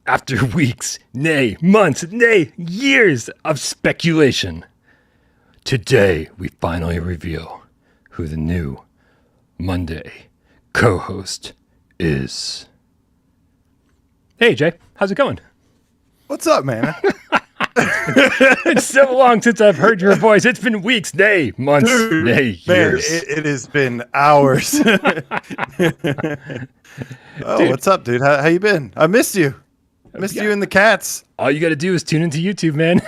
After weeks, nay, months, nay, years of speculation, today we finally reveal who the new Monday co-host is. Hey, Jay, how's it going? What's up, man? It's so long since I've heard your voice. It's been weeks, nay, months, nay, years. It has been hours. What's up, dude? How you been? I missed you. Missed you and the cats. All you got to do is tune into YouTube, man.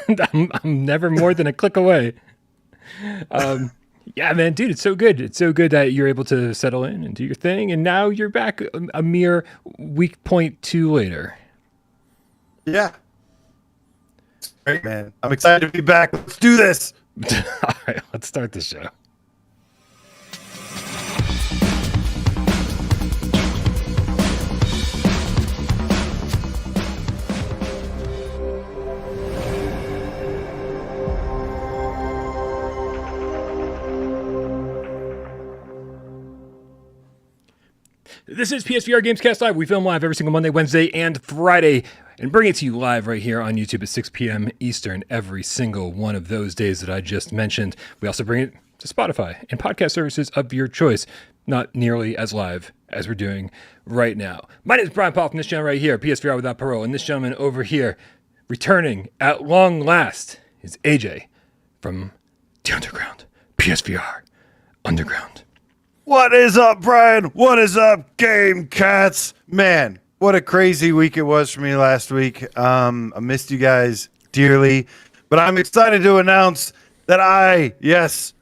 I'm never more than a click away. Yeah, man, dude, it's so good. It's so good that you're able to settle in and do your thing, and now you're back a mere week point two later. Yeah. It's great, man. I'm excited to be back. Let's do this. All right, let's start the show. This is PSVR GamesCast Live. We film live every single Monday, Wednesday, and Friday, and bring it to you live right here on YouTube at 6 p.m. Eastern every single one of those days that I just mentioned. We also bring it to Spotify and podcast services of your choice, not nearly as live as we're doing right now. My name is Brian Paul from this channel right here, PSVR without Parole, and this gentleman over here, returning at long last, is AJ from the Underground, PSVR Underground. What is up, Brian? What is up, Game Cats? Man, what a crazy week it was for me last week. I missed you guys dearly, but I'm excited to announce that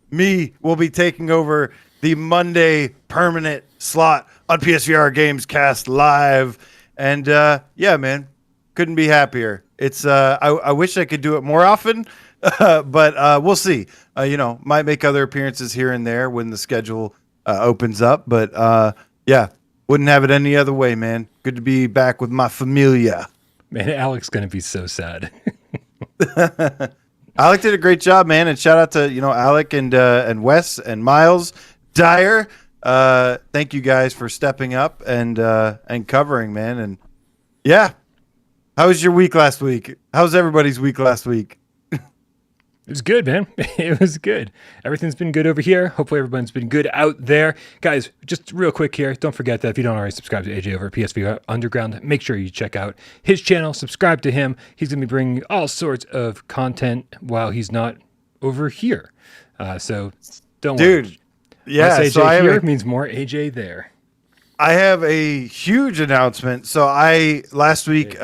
me, will be taking over the Monday permanent slot on PSVR Gamescast Live. And yeah, man, couldn't be happier. It's I wish I could do it more often, but we'll see. Might make other appearances here and there when the schedule opens up, but yeah, wouldn't have it any other way, man. Good to be back with my familia. Man, Alec's gonna be so sad. Alec did a great job, man, and shout out to Alec and Wes and Miles Dyer. Thank you guys for stepping up and covering, man. And yeah, how was your week last week? How was everybody's week last week? It was good, man. It was good. Everything's been good over here. Hopefully everyone's been good out there. Guys, just real quick here. Don't forget that if you don't already subscribe to AJ over at PSVR Underground, make sure you check out his channel. Subscribe to him. He's going to be bringing all sorts of content while he's not over here. So don't worry. Dude, yeah. Less AJ so here means more AJ there. I have a huge announcement. So last week,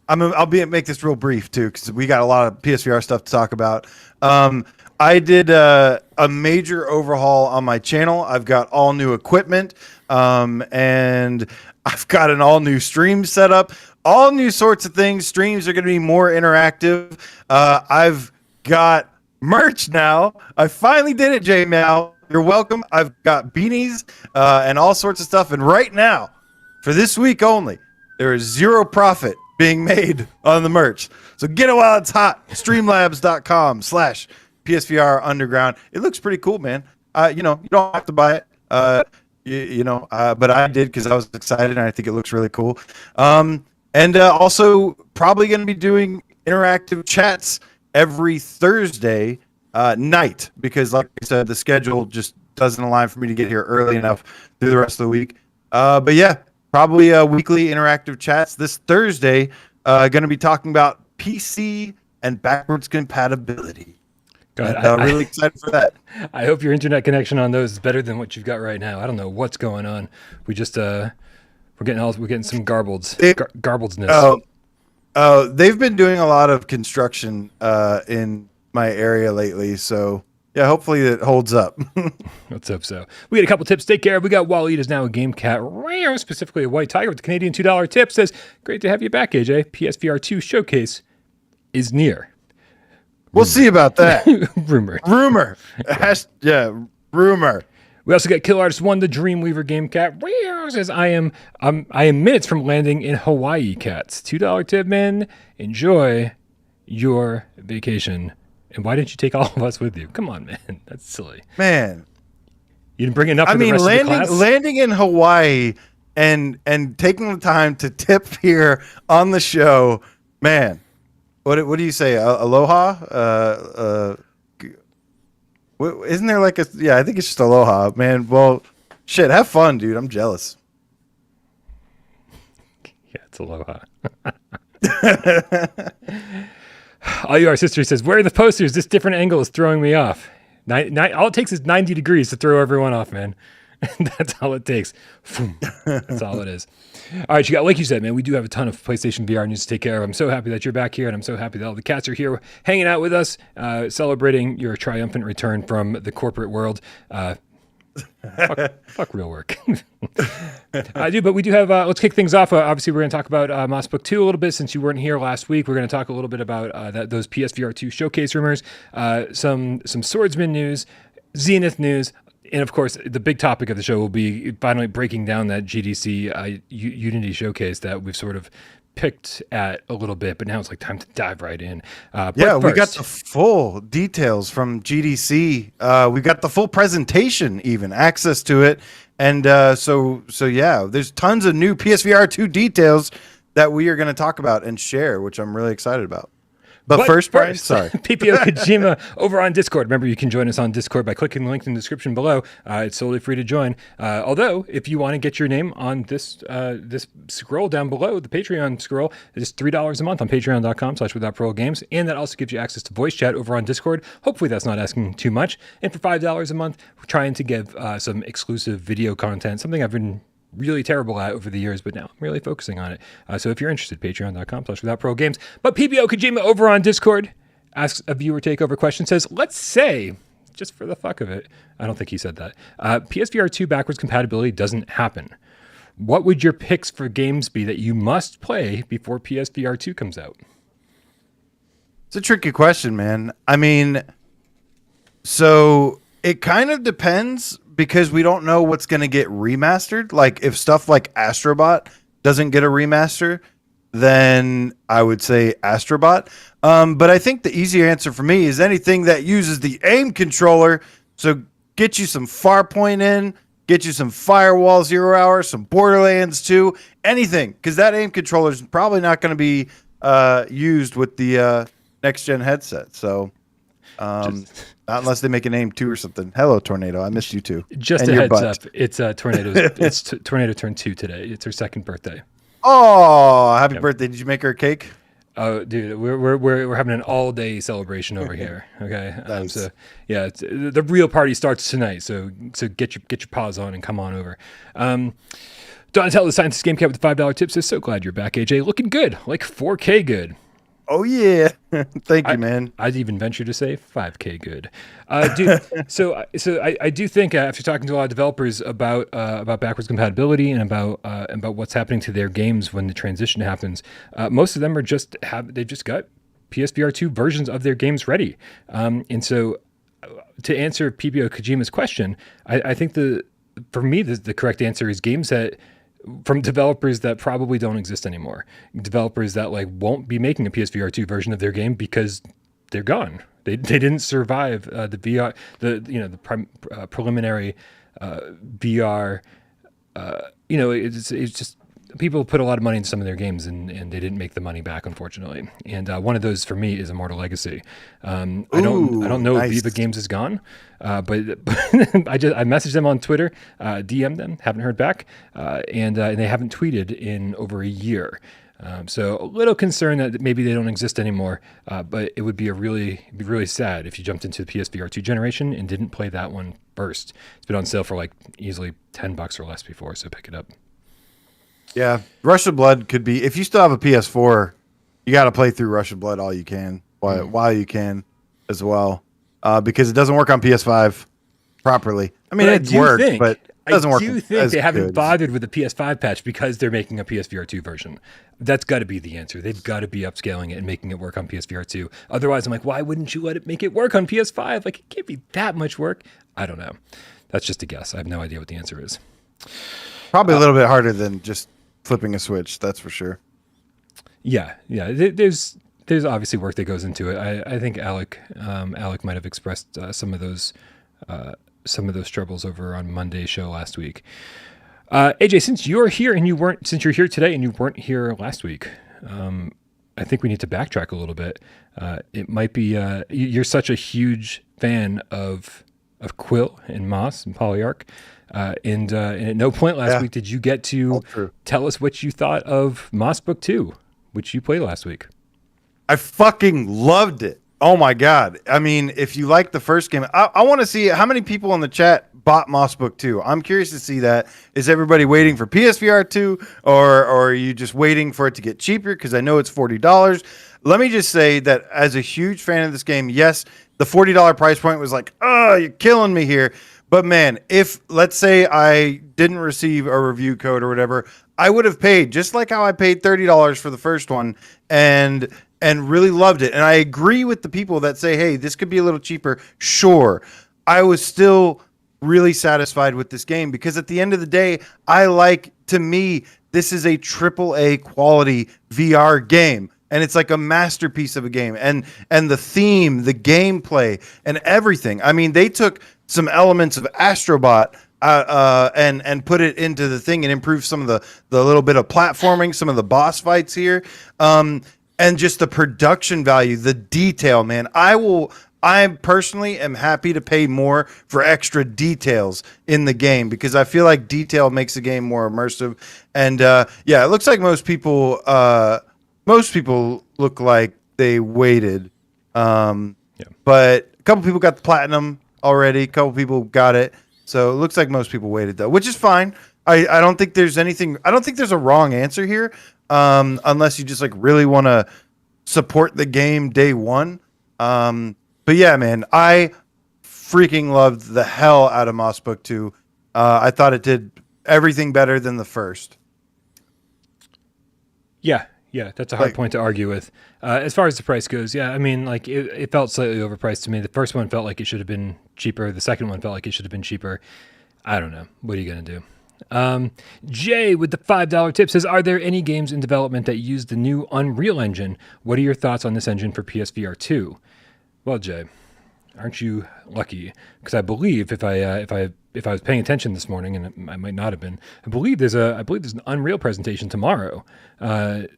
make this real brief too, because we got a lot of PSVR stuff to talk about. I did a major overhaul on my channel. I've got all new equipment, and I've got an all new stream set up, all new sorts of things. Streams are going to be more interactive. I've got merch now. I finally did it, Jay. Now you're welcome. I've got beanies and all sorts of stuff. And right now, for this week only, there is zero profit being made on the merch. So get it while it's hot. Streamlabs.com/PSVR Underground. It looks pretty cool, man. You don't have to buy it. But I did because I was excited and I think it looks really cool. And also probably going to be doing interactive chats every Thursday night because, like I said, the schedule just doesn't align for me to get here early enough through the rest of the week. But yeah, probably weekly interactive chats. This Thursday, going to be talking about PC and backwards compatibility. God, I'm really excited for that. I hope your internet connection on those is better than what you've got right now. I don't know what's going on. We just we're getting some garblesness. They've been doing a lot of construction in my area lately, so yeah, hopefully it holds up. Let's hope so. We got a couple tips to take care of. We got Waleed is now a game cat, specifically a white tiger with the Canadian $2 tip. Says, great to have you back, AJ. PSVR2 Showcase is near. We'll see about that. Rumor. Rumor. We also got Kill Artist 1, the Dreamweaver game cat. Says, I am minutes from landing in Hawaii, cats. $2 tip, man. Enjoy your vacation. And why didn't you take all of us with you? Come on, man. That's silly. Man. You didn't bring enough for the rest of the class? Landing in Hawaii and taking the time to tip here on the show, man. What do you say? Aloha? Isn't there like a? Yeah, I think it's just aloha, man. Well, shit, have fun, dude. I'm jealous. Yeah, it's aloha. All you are sister says, where are the posters? This different angle is throwing me off. All it takes is 90 degrees to throw everyone off, man. That's all it takes. That's all it is. All right, like you said, man, we do have a ton of PlayStation VR news to take care of. I'm so happy that you're back here, and I'm so happy that all the cats are here hanging out with us, celebrating your triumphant return from the corporate world. Fuck real work. I do, but we do have, let's kick things off. Obviously, we're going to talk about Moss Book 2 a little bit since you weren't here last week. We're going to talk a little bit about those PSVR2 Showcase rumors, some Swordsman news, Zenith news, and of course, the big topic of the show will be finally breaking down that GDC Unity Showcase that we've sort of picked at a little bit, but now it's like time to dive right in. We got the full details from GDC. We got the full presentation, even access to it, and so yeah, there's tons of new PSVR2 details that we are going to talk about and share, which I'm really excited about. But first, Brian, sorry. PPO Kojima over on Discord. Remember, you can join us on Discord by clicking the link in the description below. It's totally free to join. Although, if you want to get your name on this scroll down below, the Patreon scroll, it's $3 a month on patreon.com/withoutparolegames. And that also gives you access to voice chat over on Discord. Hopefully, that's not asking too much. And for $5 a month, we're trying to give some exclusive video content, something I've been really terrible at over the years, but now I'm really focusing on it. So if you're interested, patreon.com/withoutparolegames. But PPO Kojima over on Discord asks a viewer takeover question, says, let's say, just for the fuck of it, I don't think he said that, PSVR 2 backwards compatibility doesn't happen. What would your picks for games be that you must play before PSVR 2 comes out? It's a tricky question, man. I mean, so it kind of depends, because we don't know what's going to get remastered. Like, if stuff like Astrobot doesn't get a remaster, then I would say Astrobot. But I think the easier answer for me is anything that uses the aim controller. So get you some Farpoint in, get you some Firewall 0 Hour, some Borderlands 2, anything. Because that aim controller is probably not going to be used with the next-gen headset. So not unless they make an aim 2 or something. Hello, Tornado. I missed you too. Just and a your heads butt. up. It's Tornado. Tornado turned 2 today. It's her second birthday. Oh, happy birthday. Did you make her a cake? Oh, dude, we're having an all-day celebration over here. Okay, Nice. So yeah, the real party starts tonight. So get your paws on and come on over. Donatello, the Scientist Game Cat with the $5 tip, says, so glad you're back, AJ. Looking good, like 4K good. Oh, yeah. Thank you, man. I'd even venture to say 5K good. Dude, so I do think after talking to a lot of developers about backwards compatibility and about what's happening to their games when the transition happens, most of them they've just got PSVR 2 versions of their games ready. And so to answer PPO Kojima's question, I think for me the correct answer is games that from developers that probably don't exist anymore, developers that like won't be making a PSVR 2 version of their game because they're gone. They didn't survive the VR, preliminary VR. It's just people put a lot of money into some of their games and they didn't make the money back, unfortunately. And one of those for me is Immortal Legacy. I don't know nice. if Viva Games is gone, but I messaged them on Twitter, DM'd them, haven't heard back, and they haven't tweeted in over a year. So a little concerned that maybe they don't exist anymore, but it would be really sad if you jumped into the PSVR 2 generation and didn't play that one first. It's been on sale for like easily $10 or less before, so pick it up. Yeah, Rush of Blood could be, if you still have a PS4, you got to play through Rush of Blood all you can, while you can as well, because it doesn't work on PS5 properly. I mean, it works, but it doesn't work. I do think they haven't good. bothered with the PS5 patch because they're making a PSVR 2 version. That's got to be the answer. They've got to be upscaling it and making it work on PSVR 2. Otherwise, I'm like, why wouldn't you make it work on PS5? Like, it can't be that much work. I don't know. That's just a guess. I have no idea what the answer is. Probably a little bit harder than just flipping a switch, that's for sure. Yeah. There's obviously work that goes into it. I think Alec might have expressed some of those troubles over on Monday's show last week. AJ, since you're here since you're here today and you weren't here last week, I think we need to backtrack a little bit. It might be you're such a huge fan of Quill and Moss and Polyarch, and at no point last week did you get to tell us what you thought of Moss Book 2, which you played last week. I fucking loved it. Oh my God. I mean, if you like the first game, I want to see how many people in the chat bought Moss Book 2. I'm curious to see that. Is everybody waiting for PSVR 2 or are you just waiting for it to get cheaper? Because I know it's $40. Let me just say that as a huge fan of this game, yes, the $40 price point was like, oh, you're killing me here. But man, if let's say I didn't receive a review code or whatever, I would have paid just like how I paid $30 for the first one and really loved it. And I agree with the people that say, hey, this could be a little cheaper. Sure. I was still really satisfied with this game because at the end of the day, to me, this is a AAA quality VR game. And it's like a masterpiece of a game. And the theme, the gameplay, and everything. I mean, they took some elements of Astrobot and put it into the thing and improved some of the little bit of platforming, some of the boss fights here. And just the production value, the detail, man. I personally am happy to pay more for extra details in the game because I feel like detail makes the game more immersive. And it looks like most people look like they waited. But a couple people got the platinum already. A couple people got it. So it looks like most people waited though, which is fine. I don't think there's anything. I don't think there's a wrong answer here. Unless you just like really want to support the game day one. But yeah, man, I freaking loved the hell out of Moss Book 2. I thought it did everything better than the first. Yeah, that's a hard point to argue with. As far as the price goes, I mean, like it felt slightly overpriced to me. The first one felt like it should have been cheaper. The second one felt like it should have been cheaper. I don't know. What are you going to do? Jay with the $5 tip says, are there any games in development that use the new Unreal Engine? What are your thoughts on this engine for PSVR 2? Well, Jay, aren't you lucky? Because I believe if I was paying attention this morning, and I might not have been, I believe there's an Unreal presentation tomorrow.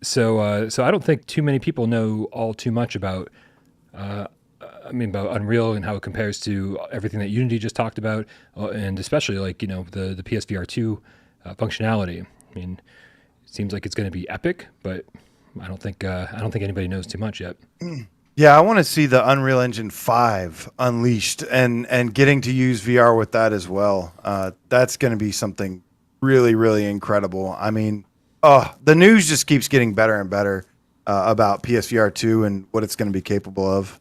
So I don't think too many people know all too much about about Unreal and how it compares to everything that Unity just talked about, and especially like the PSVR 2 functionality. I mean, it seems like it's going to be epic, but I don't think anybody knows too much yet. Yeah, I want to see the Unreal Engine 5 unleashed and getting to use VR with that as well. That's going to be something really, really incredible. I mean, the news just keeps getting better and better about PSVR 2 and what it's going to be capable of.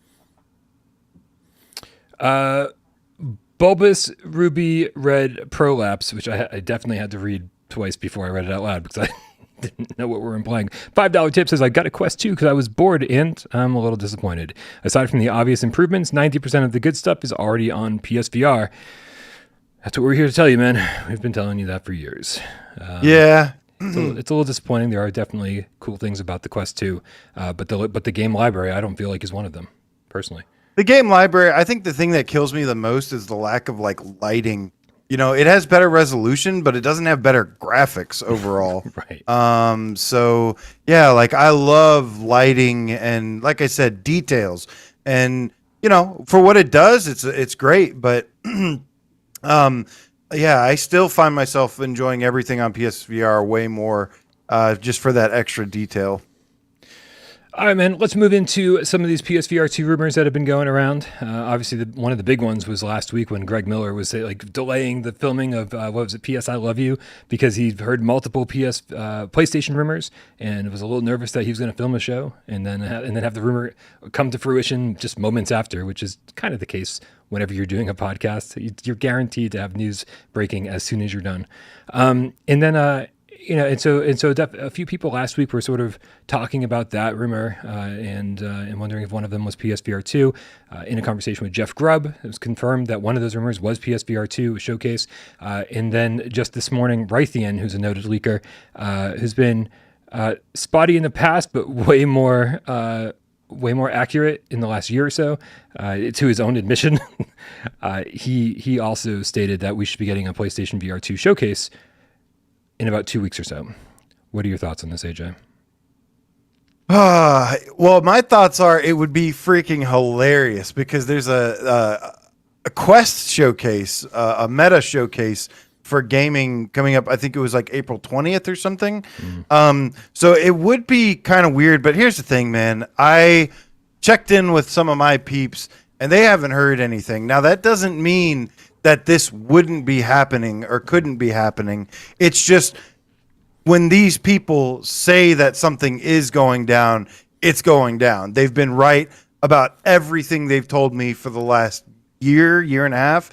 Bulbous Ruby Red Prolapse, which I definitely had to read twice before I read it out loud because I didn't know what we're implying. $5 tip says, I got a Quest 2 because I was bored and I'm a little disappointed. Aside from the obvious improvements, 90% of the good stuff is already on PSVR. That's what we're here to tell you, man. We've been telling you that for years. Yeah. It's a little disappointing. There are definitely cool things about the Quest 2, but the game library I don't feel like is one of them, personally. The game library, I think the thing that kills me the most is the lack of like lighting. It has better resolution, but it doesn't have better graphics overall. Right. So yeah, like I love lighting and like I said, details. And for what it does, it's great. But I still find myself enjoying everything on PSVR way more, just for that extra detail. All right, man, let's move into some of these PSVR 2 rumors that have been going around. Obviously, one of the big ones was last week when Greg Miller was delaying the filming of, PS I Love You, because he'd heard multiple PlayStation rumors and was a little nervous that he was going to film a show and then have the rumor come to fruition just moments after, which is kind of the case whenever you're doing a podcast. You're guaranteed to have news breaking as soon as you're done. And so a few people last week were sort of talking about that rumor and wondering if one of them was PSVR 2. In a conversation with Jeff Grubb, it was confirmed that one of those rumors was PSVR 2 Showcase. And then just this morning, Raytheon, who's a noted leaker, who's been spotty in the past, but way more accurate in the last year or so, to his own admission. He also stated that we should be getting a PlayStation VR 2 Showcase in about 2 weeks or so. What are your thoughts on this, AJ? Well, my thoughts are it would be freaking hilarious because there's a Quest showcase, a Meta showcase for gaming coming up. I think it was like April 20th or something. So it would be kind of weird. But here's the thing, man. I checked in with some of my peeps, and they haven't heard anything. Now, that doesn't mean that this wouldn't be happening or couldn't be happening. It's just when these people say that something is going down, it's going down. They've been right about everything they've told me for the last year and a half.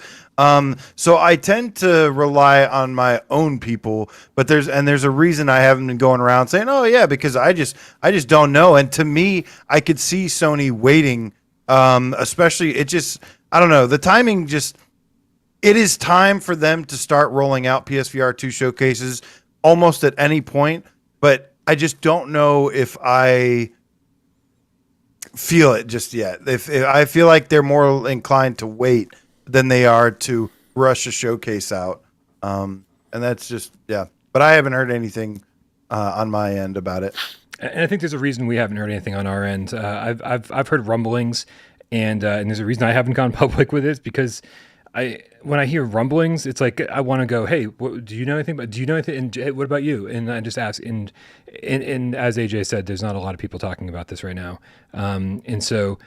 So I tend to rely on my own people, but there's a reason I haven't been going around saying, "Oh yeah," because I just don't know. And to me, I could see Sony waiting, especially I don't know, the timing just. It is time for them to start rolling out PSVR2 showcases almost at any point, but I just don't know if I feel it just yet. If I feel like they're more inclined to wait than they are to rush a showcase out, and that's just But I haven't heard anything on my end about it. And I think there's a reason we haven't heard anything on our end. I've heard rumblings, and there's a reason I haven't gone public with it because when I hear rumblings, it's like I want to go, hey, do you know anything? Do you know anything? And hey, what about you? And I just ask. And as AJ said, there's not a lot of people talking about this right now. And so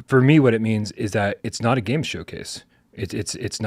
for me, what it means is that it's not a game showcase. They're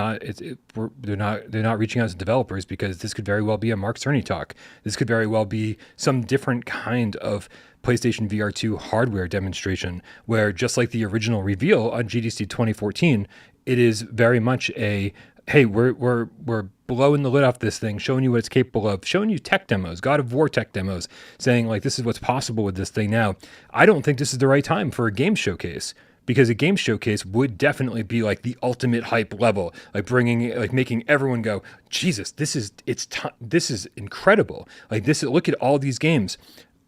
not reaching out to developers because this could very well be a Mark Cerny talk. This could very well be some different kind of PlayStation VR2 hardware demonstration where, just like the original reveal on GDC 2014, it is very much a, hey, we're blowing the lid off this thing, showing you what it's capable of, showing you tech demos, God of War tech demos, saying like, this is what's possible with this thing now. I don't think this is the right time for a game showcase, because a game showcase would definitely be like the ultimate hype level, like making everyone go, Jesus, this is incredible. Like look at all these games.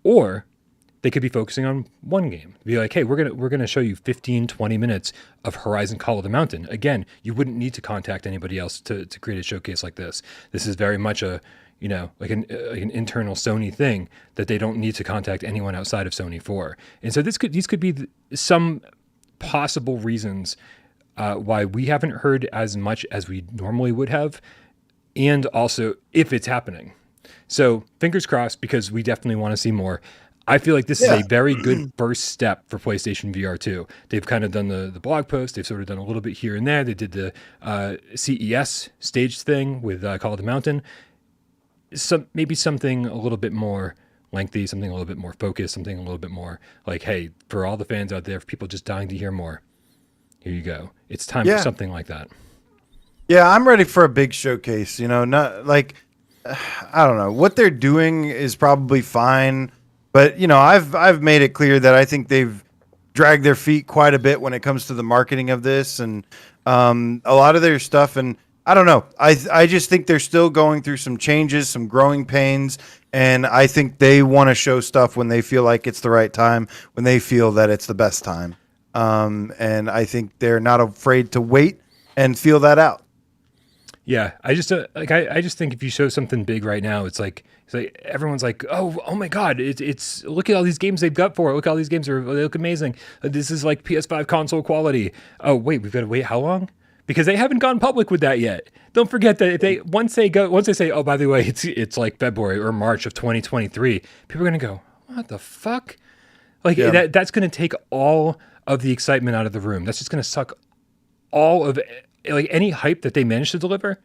Or they could be focusing on one game. Be like, hey, we're gonna show you 15, 20 minutes of Horizon Call of the Mountain. Again, you wouldn't need to contact anybody else to create a showcase like this. This is very much a, like an internal Sony thing that they don't need to contact anyone outside of Sony for. And so these could be some possible reasons why we haven't heard as much as we normally would have, and also if it's happening. So fingers crossed, because we definitely want to see more. I feel like this is a very good first step for PlayStation VR2. They've kind of done the blog post. They've sort of done a little bit here and there. They did the CES stage thing with Call of the Mountain. Maybe something a little bit more lengthy, something a little bit more focused, something a little bit more like, hey, for all the fans out there, for people just dying to hear more, here you go. It's time for something like that. Yeah, I'm ready for a big showcase. Not like, I don't know, what they're doing is probably fine. But, I've made it clear that I think they've dragged their feet quite a bit when it comes to the marketing of this and a lot of their stuff. And I don't know. I just think they're still going through some changes, some growing pains. And I think they want to show stuff when they feel like it's the right time, when they feel that it's the best time. And I think they're not afraid to wait and feel that out. Yeah, I just think if you show something big right now, it's like everyone's like, oh my God, it's look at all these games they've got for it. Look, all these games they look amazing. This is like PS5 console quality. Oh wait, we've got to wait how long? Because they haven't gone public with that yet. Don't forget that once they say, oh, by the way, it's like February or March of 2023, people are gonna go, what the fuck? Like that's gonna take all of the excitement out of the room. That's just gonna suck all of like any hype that they managed to deliver,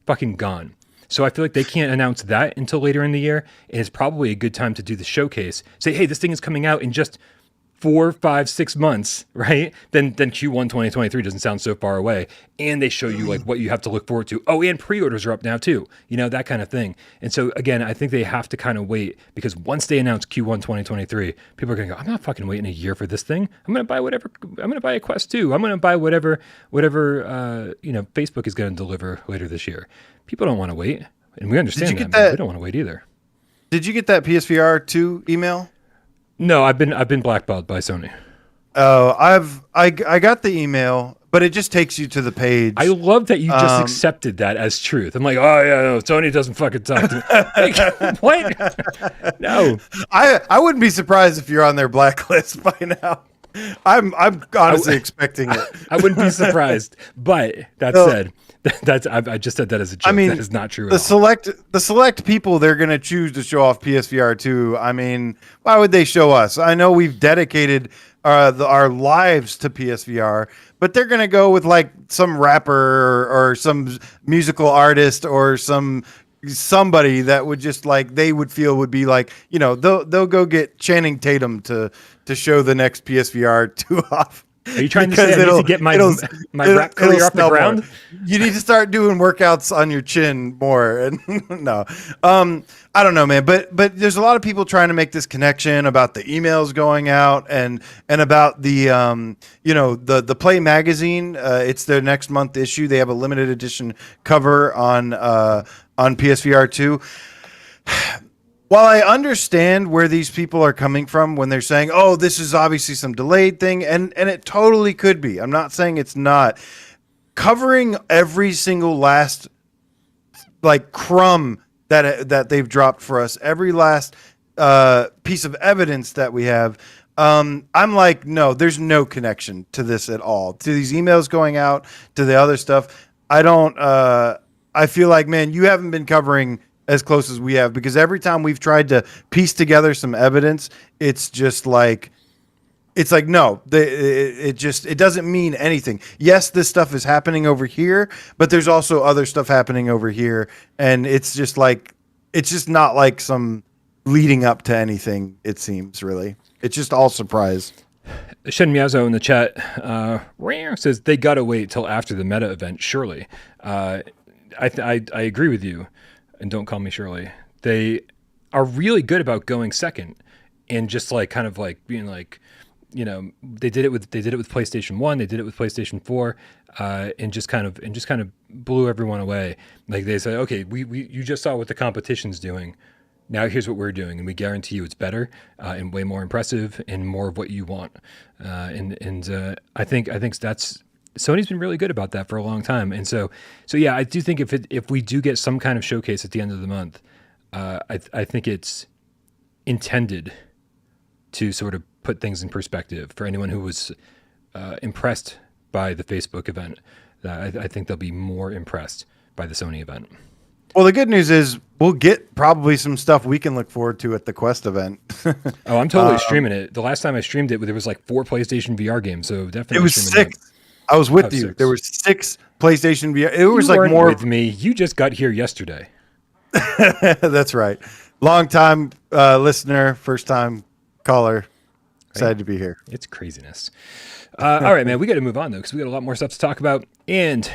fucking gone. So I feel like they can't announce that until later in the year. And it's probably a good time to do the showcase. Say, hey, this thing is coming out in just 4, 5, 6 months, right? Then Q1 2023 doesn't sound so far away. And they show you like what you have to look forward to. Oh, and pre-orders are up now too. that kind of thing. And so again, I think they have to kind of wait, because once they announce Q1 2023, people are going to go, I'm not fucking waiting a year for this thing. I'm going to buy whatever. I'm going to buy a Quest 2. I'm going to buy whatever Facebook is going to deliver later this year. People don't want to wait. And we understand that. They don't want to wait either. Did you get that PSVR 2 email? No, I've been blackballed by Sony. Oh, I got the email, but it just takes you to the page. I love that you just accepted that as truth. I'm like, oh yeah, no, Sony doesn't fucking talk to me. Like, what? No. I wouldn't be surprised if you're on their blacklist by now. I'm honestly expecting it. I wouldn't be surprised. But that said, I just said that as a joke. That is not true. The select people they're going to choose to show off PSVR2. I mean, why would they show us? I know we've dedicated our lives to PSVR, but they're going to go with like some rapper or some musical artist or somebody that would just like they would feel would be like, you know, they'll go get Channing Tatum to show the next PSVR 2 off. Are you trying to say I need to get my rap career off the ground? More. You need to start doing workouts on your chin more. And no, I don't know, man. But there's a lot of people trying to make this connection about the emails going out and about the the Play magazine. It's their next month issue. They have a limited edition cover on PSVR 2. While I understand where these people are coming from when they're saying, oh, this is obviously some delayed thing, and it totally could be. I'm not saying it's not. Covering every single last like crumb that they've dropped for us, every last piece of evidence that we have, I'm like, no, there's no connection to this at all. To these emails going out, to the other stuff. I feel like, man, you haven't been covering as close as we have, because every time we've tried to piece together some evidence, it's like no, it doesn't mean anything. Yes, this stuff is happening over here, but there's also other stuff happening over here, and it's just not like some leading up to anything. It seems really, it's just all surprise. Shen Miyazo in the chat says they gotta wait till after the meta event. Surely, I agree with you. And don't call me Shirley. They are really good about going second and just like kind of like being like, you know, they did it with PlayStation 1, they did it with PlayStation 4, and just kind of blew everyone away. Like they said, okay, you just saw what the competition's doing. Now here's what we're doing, and we guarantee you it's better and way more impressive and more of what you want. And I think that's Sony's been really good about that for a long time. And so yeah, I do think if we do get some kind of showcase at the end of the month, I think it's intended to sort of put things in perspective for anyone who was impressed by the Facebook event. I think they'll be more impressed by the Sony event. Well, the good news is we'll get probably some stuff we can look forward to at the Quest event. Oh, I'm totally streaming it. The last time I streamed it, there was like 4 PlayStation VR games, so definitely. It was 6. I was with you. 6. There were 6 PlayStation VR. It was like more with me. You just got here yesterday. That's right. Long time listener, first time caller. Excited to be here. It's craziness. All right, man. We got to move on though, because we got a lot more stuff to talk about. And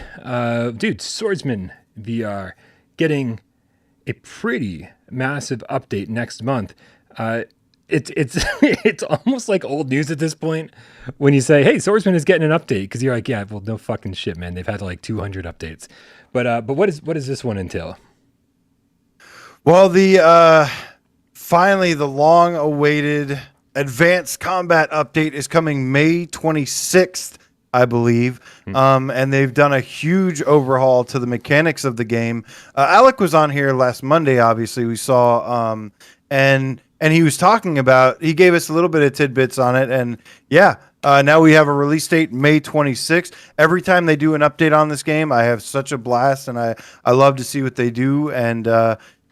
dude, Swordsman VR getting a pretty massive update next month. It's almost like old news at this point when you say, hey, Swordsman is getting an update, because you're like, yeah, well, no fucking shit, man. They've had like 200 updates. But what does this one entail? Well, the finally the long awaited advanced combat update is coming May 26th, I believe. And they've done a huge overhaul to the mechanics of the game. Alec was on here last Monday, obviously. We saw and he was talking about, he gave us a little bit of tidbits on it. And yeah, now we have a release date, May 26th. Every time they do an update on this game, I have such a blast, and I love to see what they do. And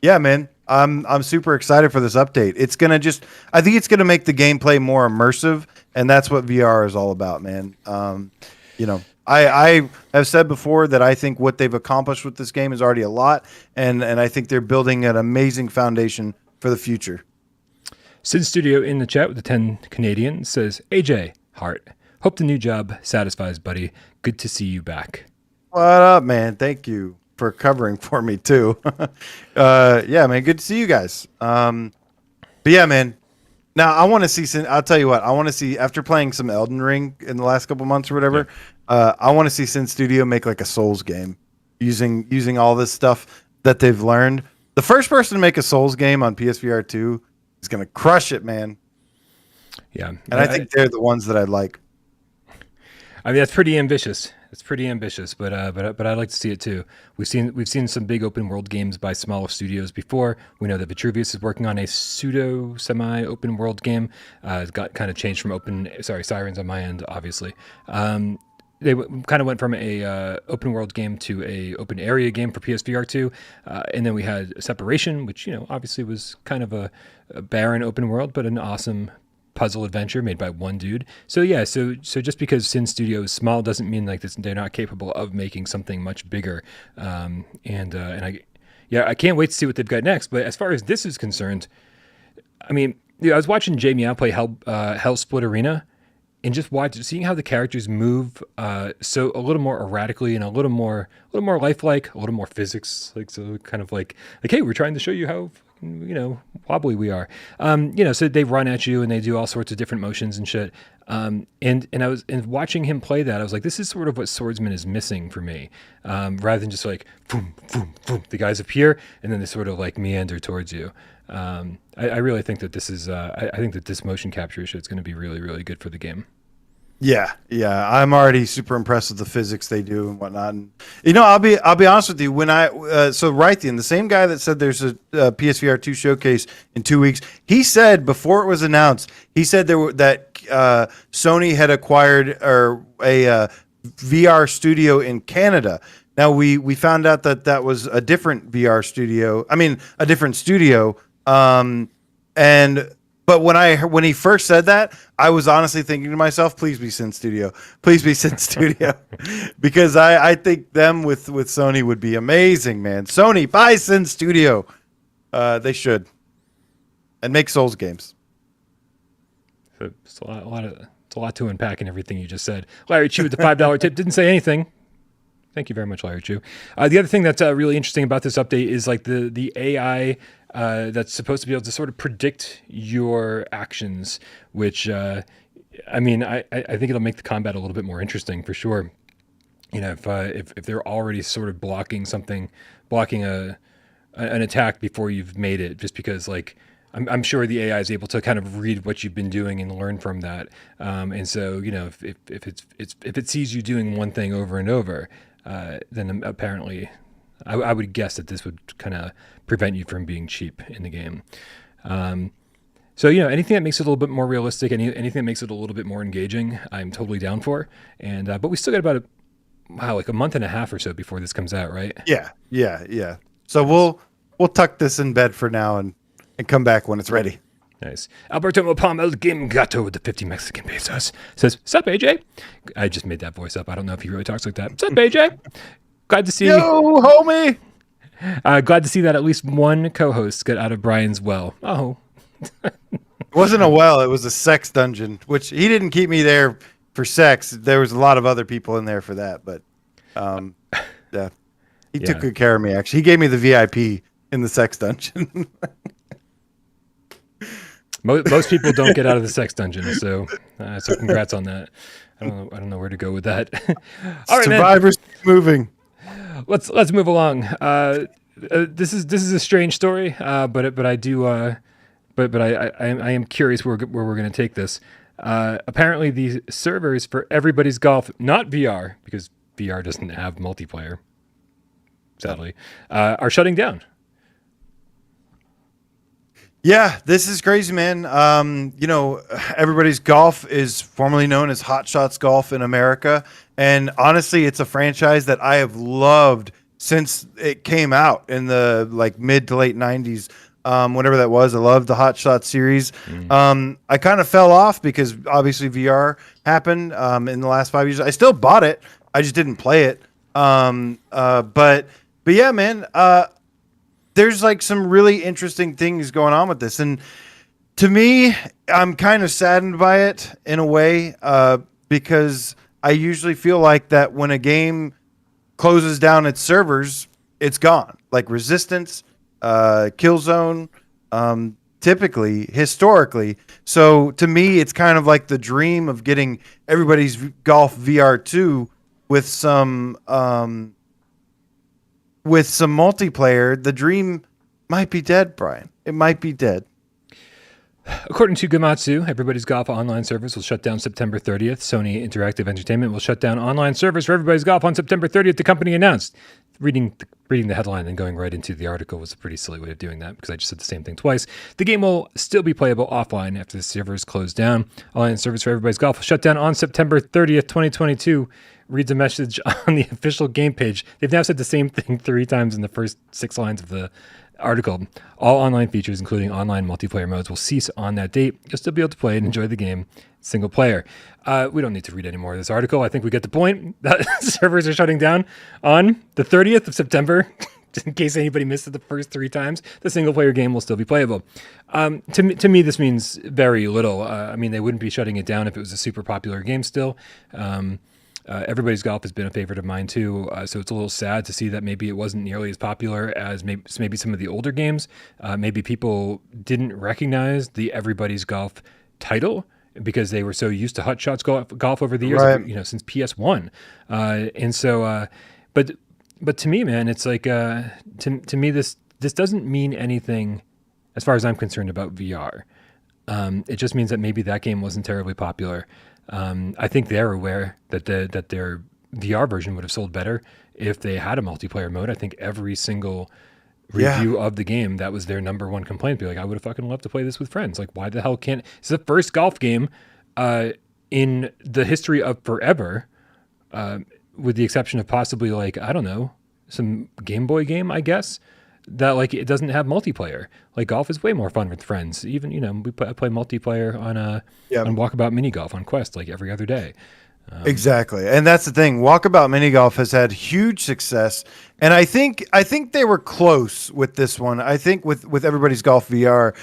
yeah, man, I'm super excited for this update. It's going to I think it's going to make the gameplay more immersive, and that's what VR is all about, man. You know, I have said before that I think what they've accomplished with this game is already a lot, and I think they're building an amazing foundation for the future. Sid Studio in the chat with the 10 Canadian says, AJ, Hart, hope the new job satisfies, buddy. Good to see you back. What up, man? Thank you for covering for me, too. Yeah, man, good to see you guys. But yeah, man, now I want to see, I'll tell you what, I want to see, after playing some Elden Ring in the last couple months or whatever, I want to see Sin Studio make like a Souls game using all this stuff that they've learned. The first person to make a Souls game on PSVR 2 is going to crush it, man. Yeah. And I think they're the ones that I'd like. I mean, that's pretty ambitious. It's pretty ambitious, but I'd like to see it too. We've seen some big open world games by smaller studios before. We know that Vitruvius is working on a pseudo semi open world game. It got kind of changed from Sirens on my end, obviously. They kind of went from a open world game to a open area game for PSVR2, and then we had Separation, which obviously was kind of a barren open world, but an awesome puzzle adventure made by one dude. So yeah, so just because Sin Studio is small doesn't mean like this, they're not capable of making something much bigger. And I can't wait to see what they've got next. But as far as this is concerned, I mean, I was watching Jamie Meow play Hell Split Arena, and just seeing how the characters move so a little more erratically and a little more lifelike, a little more physics, like so kind of like hey, we're trying to show you how wobbly we are. So they run at you and they do all sorts of different motions and shit. And watching him play that, I was like, this is sort of what Swordsman is missing for me. Rather than just like boom, boom, boom, the guys appear and then they sort of like meander towards you. I really think that this is I think that this motion capture shit is going to be really, really good for the game. Yeah, I'm already super impressed with the physics they do and whatnot. And, I'll be honest with you. When so Raytheon, the same guy that said there's a PSVR2 showcase in 2 weeks, he said before it was announced, he said that Sony had acquired a VR studio in Canada. Now we found out that was a different VR studio. I mean, a different studio. But when he first said that, I was honestly thinking to myself, please be Sin Studio. Please be Sin Studio. Because I think them with Sony would be amazing, man. Sony, buy Sin Studio. They should. And make Souls games. It's a lot to unpack in everything you just said. Larry Chu with the $5 tip didn't say anything. Thank you very much, Larry Chu. The other thing that's really interesting about this update is like the AI that's supposed to be able to sort of predict your actions, which I think it'll make the combat a little bit more interesting for sure. If they're already sort of blocking an attack before you've made it, just because like I'm sure the AI is able to kind of read what you've been doing and learn from that. And so if it sees you doing one thing over and over, then apparently I would guess that this would kind of prevent you from being cheap in the game. So anything that makes it a little bit more realistic, anything that makes it a little bit more engaging, I'm totally down for. And but we still got about a month and a half or so before this comes out, right? Yeah. So we'll tuck this in bed for now and come back when it's ready. Nice. Alberto Mopam El Game Gato with the 50 Mexican pesos says, "Sup, AJ?" I just made that voice up. I don't know if he really talks like that. "Sup, AJ?" Glad to see Yo, homie. Glad to see that at least one co-host got out of Brian's well. Oh. It wasn't a well, it was a sex dungeon, which he didn't keep me there for sex. There was a lot of other people in there for that, but yeah. He took good care of me, actually. He gave me the VIP in the sex dungeon. Most people don't get out of the sex dungeon, so congrats on that. I don't know where to go with that. All right, Survivors moving. Let's move along. This is a strange story, but I am curious where we're going to take this. Apparently, the servers for Everybody's Golf, not VR, because VR doesn't have multiplayer, sadly, are shutting down. Yeah, this is crazy, man. Everybody's Golf is formerly known as Hot Shots Golf in America. And honestly, it's a franchise that I have loved since it came out in the mid to late 90s. Whenever that was, I loved the Hot Shots series. I kind of fell off because obviously VR happened in the last 5 years. I still bought it. I just didn't play it. But yeah, man, there's some really interesting things going on with this. And to me, I'm kind of saddened by it in a way, because I usually feel like that when a game closes down its servers, it's gone. Like Resistance, Killzone, typically, historically. So to me, it's kind of like the dream of getting Everybody's Golf VR2 with some multiplayer. The dream might be dead, Brian. It might be dead. According to Gamatsu, Everybody's Golf online service will shut down September 30th. Sony Interactive Entertainment will shut down online service for Everybody's Golf on September 30th, the company announced. Reading the headline and going right into the article was a pretty silly way of doing that because I just said the same thing twice. The game will still be playable offline after the servers close down. Online service for Everybody's Golf will shut down on September 30th, 2022. Reads a message on the official game page. They've now said the same thing 3 times in the first 6 lines of the article. All online features, including online multiplayer modes, will cease on that date. You'll still be able to play and enjoy the game single player. We don't need to read any more of this article. I think we get the point. Servers are shutting down on the 30th of September. Just in case anybody missed it the first 3 times, the single player game will still be playable. To me, this means very little. I mean, they wouldn't be shutting it down if it was a super popular game still. Everybody's Golf has been a favorite of mine too, so it's a little sad to see that maybe it wasn't nearly as popular as maybe some of the older games. Maybe people didn't recognize the Everybody's Golf title because they were so used to Hot Shots golf over the years, Right. since PS1. But to me, man, it's like to me this doesn't mean anything as far as I'm concerned about VR. It just means that maybe that game wasn't terribly popular. I think they're aware that their VR version would have sold better if they had a multiplayer mode. I think every single review of the game, that was their number one complaint. Be like, I would have fucking loved to play this with friends. Like, why the hell can't? It's the first golf game in the history of forever, with the exception of possibly like, I don't know, some Game Boy game, I guess, that like it doesn't have multiplayer. Like golf is way more fun with friends. Even I play multiplayer on Walkabout Mini Golf on Quest like every other day. Exactly. And that's the thing. Walkabout Mini Golf has had huge success. And I think they were close with this one. I think with Everybody's Golf VR,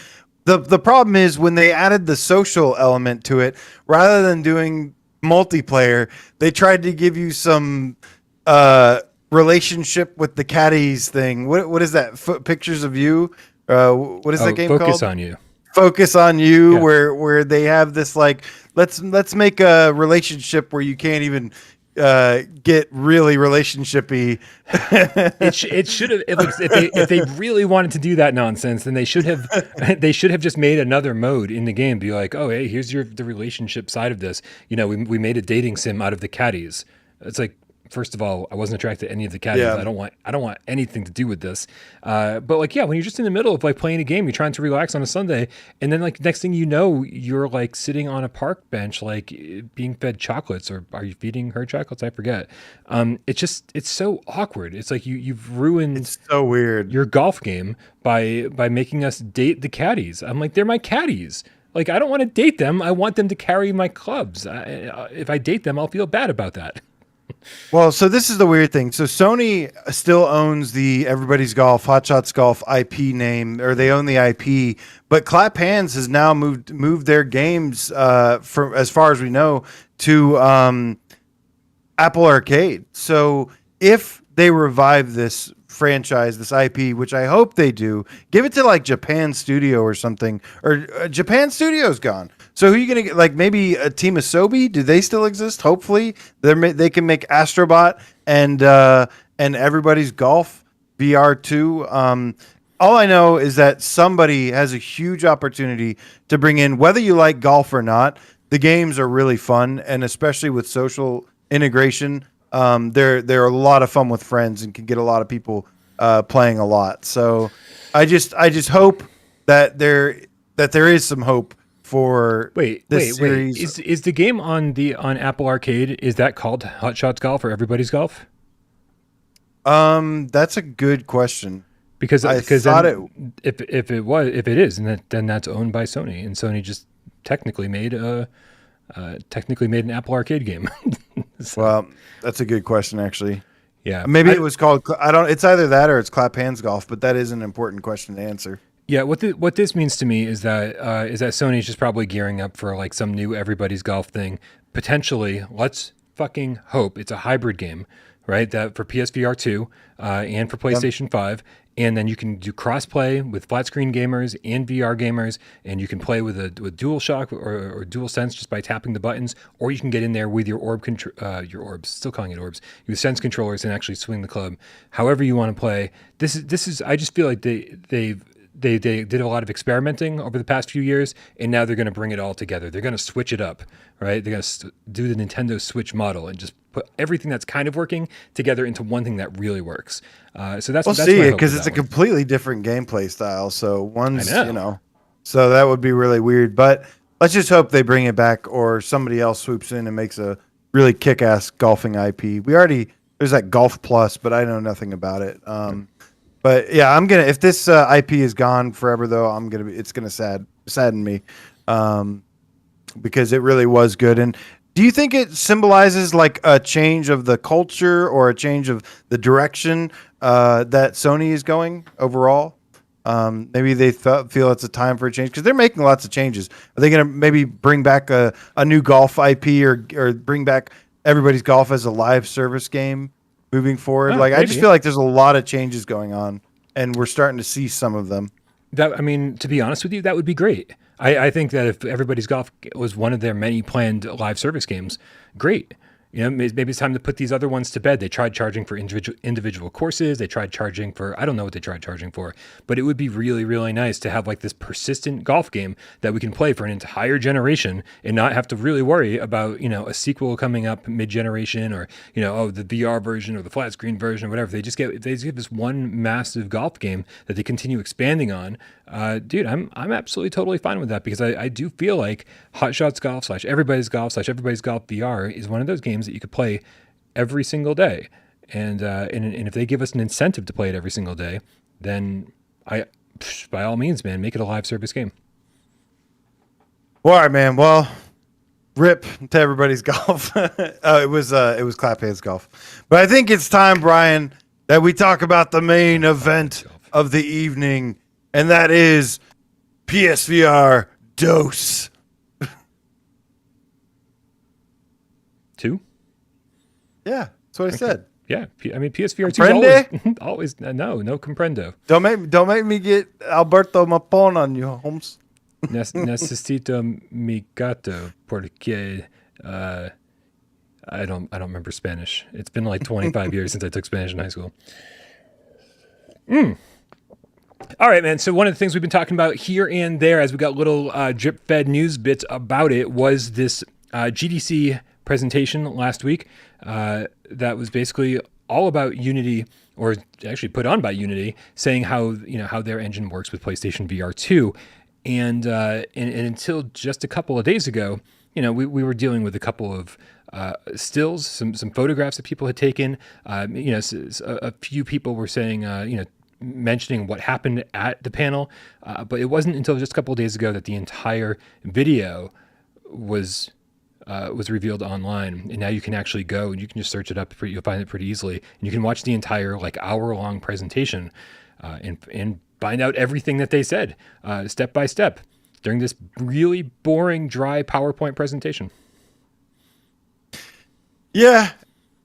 the problem is when they added the social element to it, rather than doing multiplayer, they tried to give you some relationship with the caddies thing. What is that? Pictures of you? What is that game called? Focus on You. Focus on You, Yeah. where they have this like let's make a relationship where you can't even get really relationshipy. It should have if they really wanted to do that nonsense, then they should have just made another mode in the game. Be like, oh hey, here's the relationship side of this. We made a dating sim out of the caddies. It's like, first of all, I wasn't attracted to any of the caddies. Yeah. I don't want anything to do with this. But like, yeah, when you're just in the middle of like playing a game, you're trying to relax on a Sunday, and then like next thing you know, you're like sitting on a park bench, like being fed chocolates, or are you feeding her chocolates? I forget. It's so awkward. It's like you've ruined It's so weird. your golf game by making us date the caddies. I'm like, they're my caddies. Like, I don't want to date them. I want them to carry my clubs. If I date them, I'll feel bad about that. Well, so this is the weird thing. So Sony still owns the Everybody's Golf, Hot Shots Golf IP name, or they own the IP. But Clap Hands has now moved their games, from as far as we know, to Apple Arcade. So if they revive this franchise, this IP, which I hope they do, give it to like Japan Studio or something. Or Japan Studio's gone. So who are you gonna get? Like maybe a team of Asobi? Do they still exist? Hopefully, they can make Astrobot and Everybody's Golf VR2. All I know is that somebody has a huge opportunity to bring in, whether you like golf or not. The games are really fun, and especially with social integration, they're a lot of fun with friends and can get a lot of people playing a lot. So I just hope that there is some hope for this series. Is the game on Apple Arcade, is that called Hot Shots Golf or Everybody's Golf? That's a good question. Because I thought if it is, then that's owned by Sony, and Sony just technically made an Apple Arcade game. So, well, that's a good question actually. yeah, Maybe it was called. It's either that or it's Clap Hands Golf, but that is an important question to answer. Yeah, what this means to me is that Sony's just probably gearing up for like some new Everybody's Golf thing. Potentially, let's fucking hope it's a hybrid game, right? That for PSVR 2 and for PlayStation 5, and then you can do crossplay with flat screen gamers and VR gamers, and you can play with DualShock or DualSense just by tapping the buttons, or you can get in there with your your orbs, still calling it orbs, your Sense controllers, and actually swing the club. However you want to play. This is. I just feel like they've they did a lot of experimenting over the past few years, and now they're going to bring it all together. They're going to switch it up, right? They're going to do the Nintendo Switch model and just put everything that's kind of working together into one thing that really works. So that's We'll that's see my it hope because with it's a that one. completely different gameplay style. So one's, I know. you know, so that would be really weird. But let's just hope they bring it back, or somebody else swoops in and makes a really kick-ass golfing IP. There's that Golf Plus, but I know nothing about it. But yeah, if this IP is gone forever though, it's gonna sadden me, because it really was good. And do you think it symbolizes like a change of the culture or a change of the direction that Sony is going overall? Maybe they feel it's a time for a change because they're making lots of changes. Are they going to maybe bring back a new golf IP or bring back Everybody's Golf as a live service game moving forward? Like, I just Maybe. feel like there's a lot of changes going on, and we're starting to see some of them. That, I mean, to be honest with you, that would be great. I think that if Everybody's Golf was one of their many planned live service games, great. You know, maybe it's time to put these other ones to bed. They tried charging for individual courses. They tried charging for, I don't know what they tried charging for, but it would be really, really nice to have like this persistent golf game that we can play for an entire generation and not have to really worry about, you know, a sequel coming up mid-generation or, you know, oh, the VR version or the flat screen version or whatever. They just give this one massive golf game that they continue expanding on. Dude, I'm absolutely totally fine with that because I do feel like Hot Shots Golf / Everybody's Golf / Everybody's Golf VR is one of those games that you could play every single day. And if they give us an incentive to play it every single day, then by all means, man, make it a live service game. Well, all right, man. Well, rip to Everybody's Golf. It was Clap Hands Golf. But I think it's time, Brian, that we talk about the main event of the evening, and that is PSVR Dose. 2? Yeah, that's what I said. Yeah, I mean PSVR2 Comprende? always no comprendo. Don't make me get Alberto Mapon on you, Holmes. Necesito mi gato porque I don't remember Spanish. It's been like 25 years since I took Spanish in high school. All right, man. So one of the things we've been talking about here and there as we got little drip-fed news bits about it was this GDC presentation last week that was basically all about Unity, or actually put on by Unity, saying how their engine works with PlayStation VR2. And until just a couple of days ago, we were dealing with a couple of stills, some photographs that people had taken. A few people were saying, mentioning what happened at the panel, but it wasn't until just a couple of days ago that the entire video was revealed online, and now you can actually go and you can just search it up. You'll find it pretty easily, and you can watch the entire hour-long presentation and find out everything that they said step by step during this really boring, dry PowerPoint presentation. Yeah.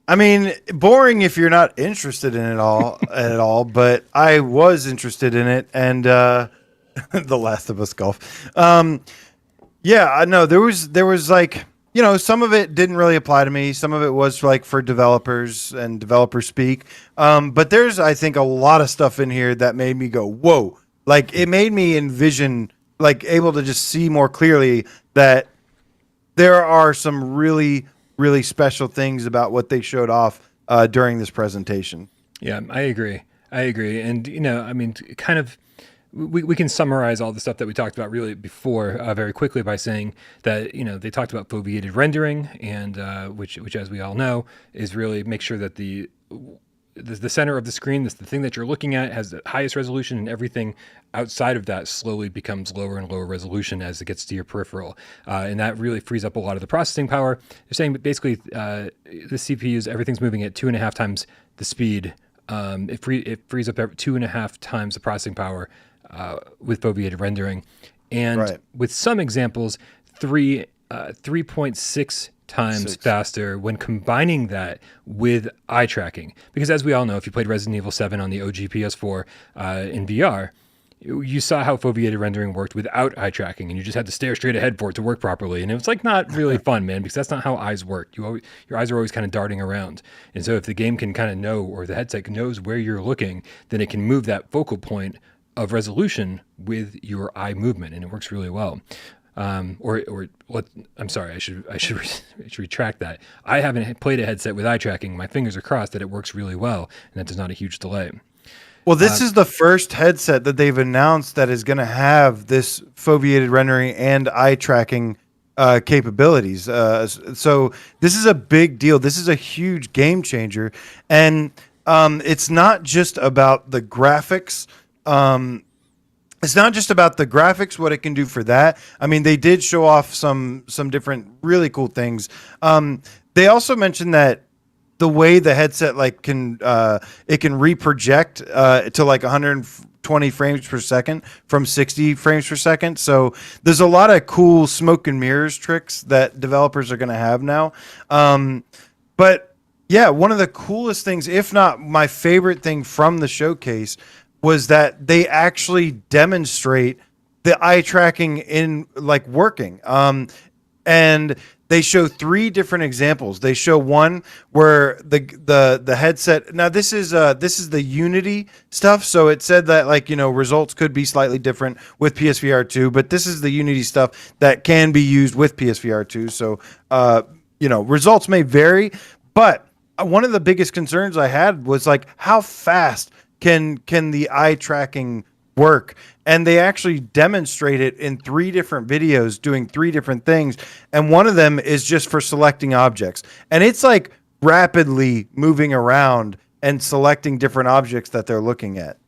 I mean, boring if you're not interested in it all at all, but I was interested in it, and The Last of Us Golf. Yeah, I know there was like, some of it didn't really apply to me. Some of it was like for developers and developer speak. But there's, I think, a lot of stuff in here that made me go, whoa. Like, it made me envision, like, able to just see more clearly that there are some really, really special things about what they showed off during this presentation. Yeah, I agree. And, I mean, kind of, we can summarize all the stuff that we talked about really before very quickly by saying that, they talked about foveated rendering, and which as we all know, is really make sure that the center of the screen, the thing that you're looking at, has the highest resolution, and everything outside of that slowly becomes lower and lower resolution as it gets to your peripheral. And that really frees up a lot of the processing power. They're saying that basically the CPUs, everything's moving at 2.5 times the speed. It frees up 2.5 times the processing power with foveated rendering. And with some examples, 3.6 times faster when combining that with eye tracking. Because as we all know, if you played Resident Evil 7 on the OG PS4 in VR, you saw how foveated rendering worked without eye tracking, and you just had to stare straight ahead for it to work properly. And it was like not really fun, man, because that's not how eyes work. Your eyes are always kind of darting around. And so if the game can kind of know, or the headset knows where you're looking, then it can move that focal point of resolution with your eye movement, and it works really well. I'm sorry, I should retract that. I haven't played a headset with eye tracking. My fingers are crossed that it works really well, and that there's not a huge delay. Well, this is the first headset that they've announced that is going to have this foveated rendering and eye tracking capabilities. So this is a big deal. This is a huge game changer, and it's not just about the graphics. It's not just about the graphics, what it can do for that. I mean, they did show off some different really cool things. They also mentioned that the way the headset can reproject to like 120 frames per second from 60 frames per second. So there's a lot of cool smoke and mirrors tricks that developers are going to have now. But yeah, one of the coolest things, if not my favorite thing from the showcase, was that they actually demonstrate the eye tracking in working. And they show 3 different examples. They show one where the headset. Now this is the Unity stuff. So it said that results could be slightly different with PSVR2, but this is the Unity stuff that can be used with PSVR2. So results may vary, but one of the biggest concerns I had was how fast can the eye tracking work, and they actually demonstrate it in 3 different videos doing 3 different things, and one of them is just for selecting objects, and it's rapidly moving around and selecting different objects that they're looking at.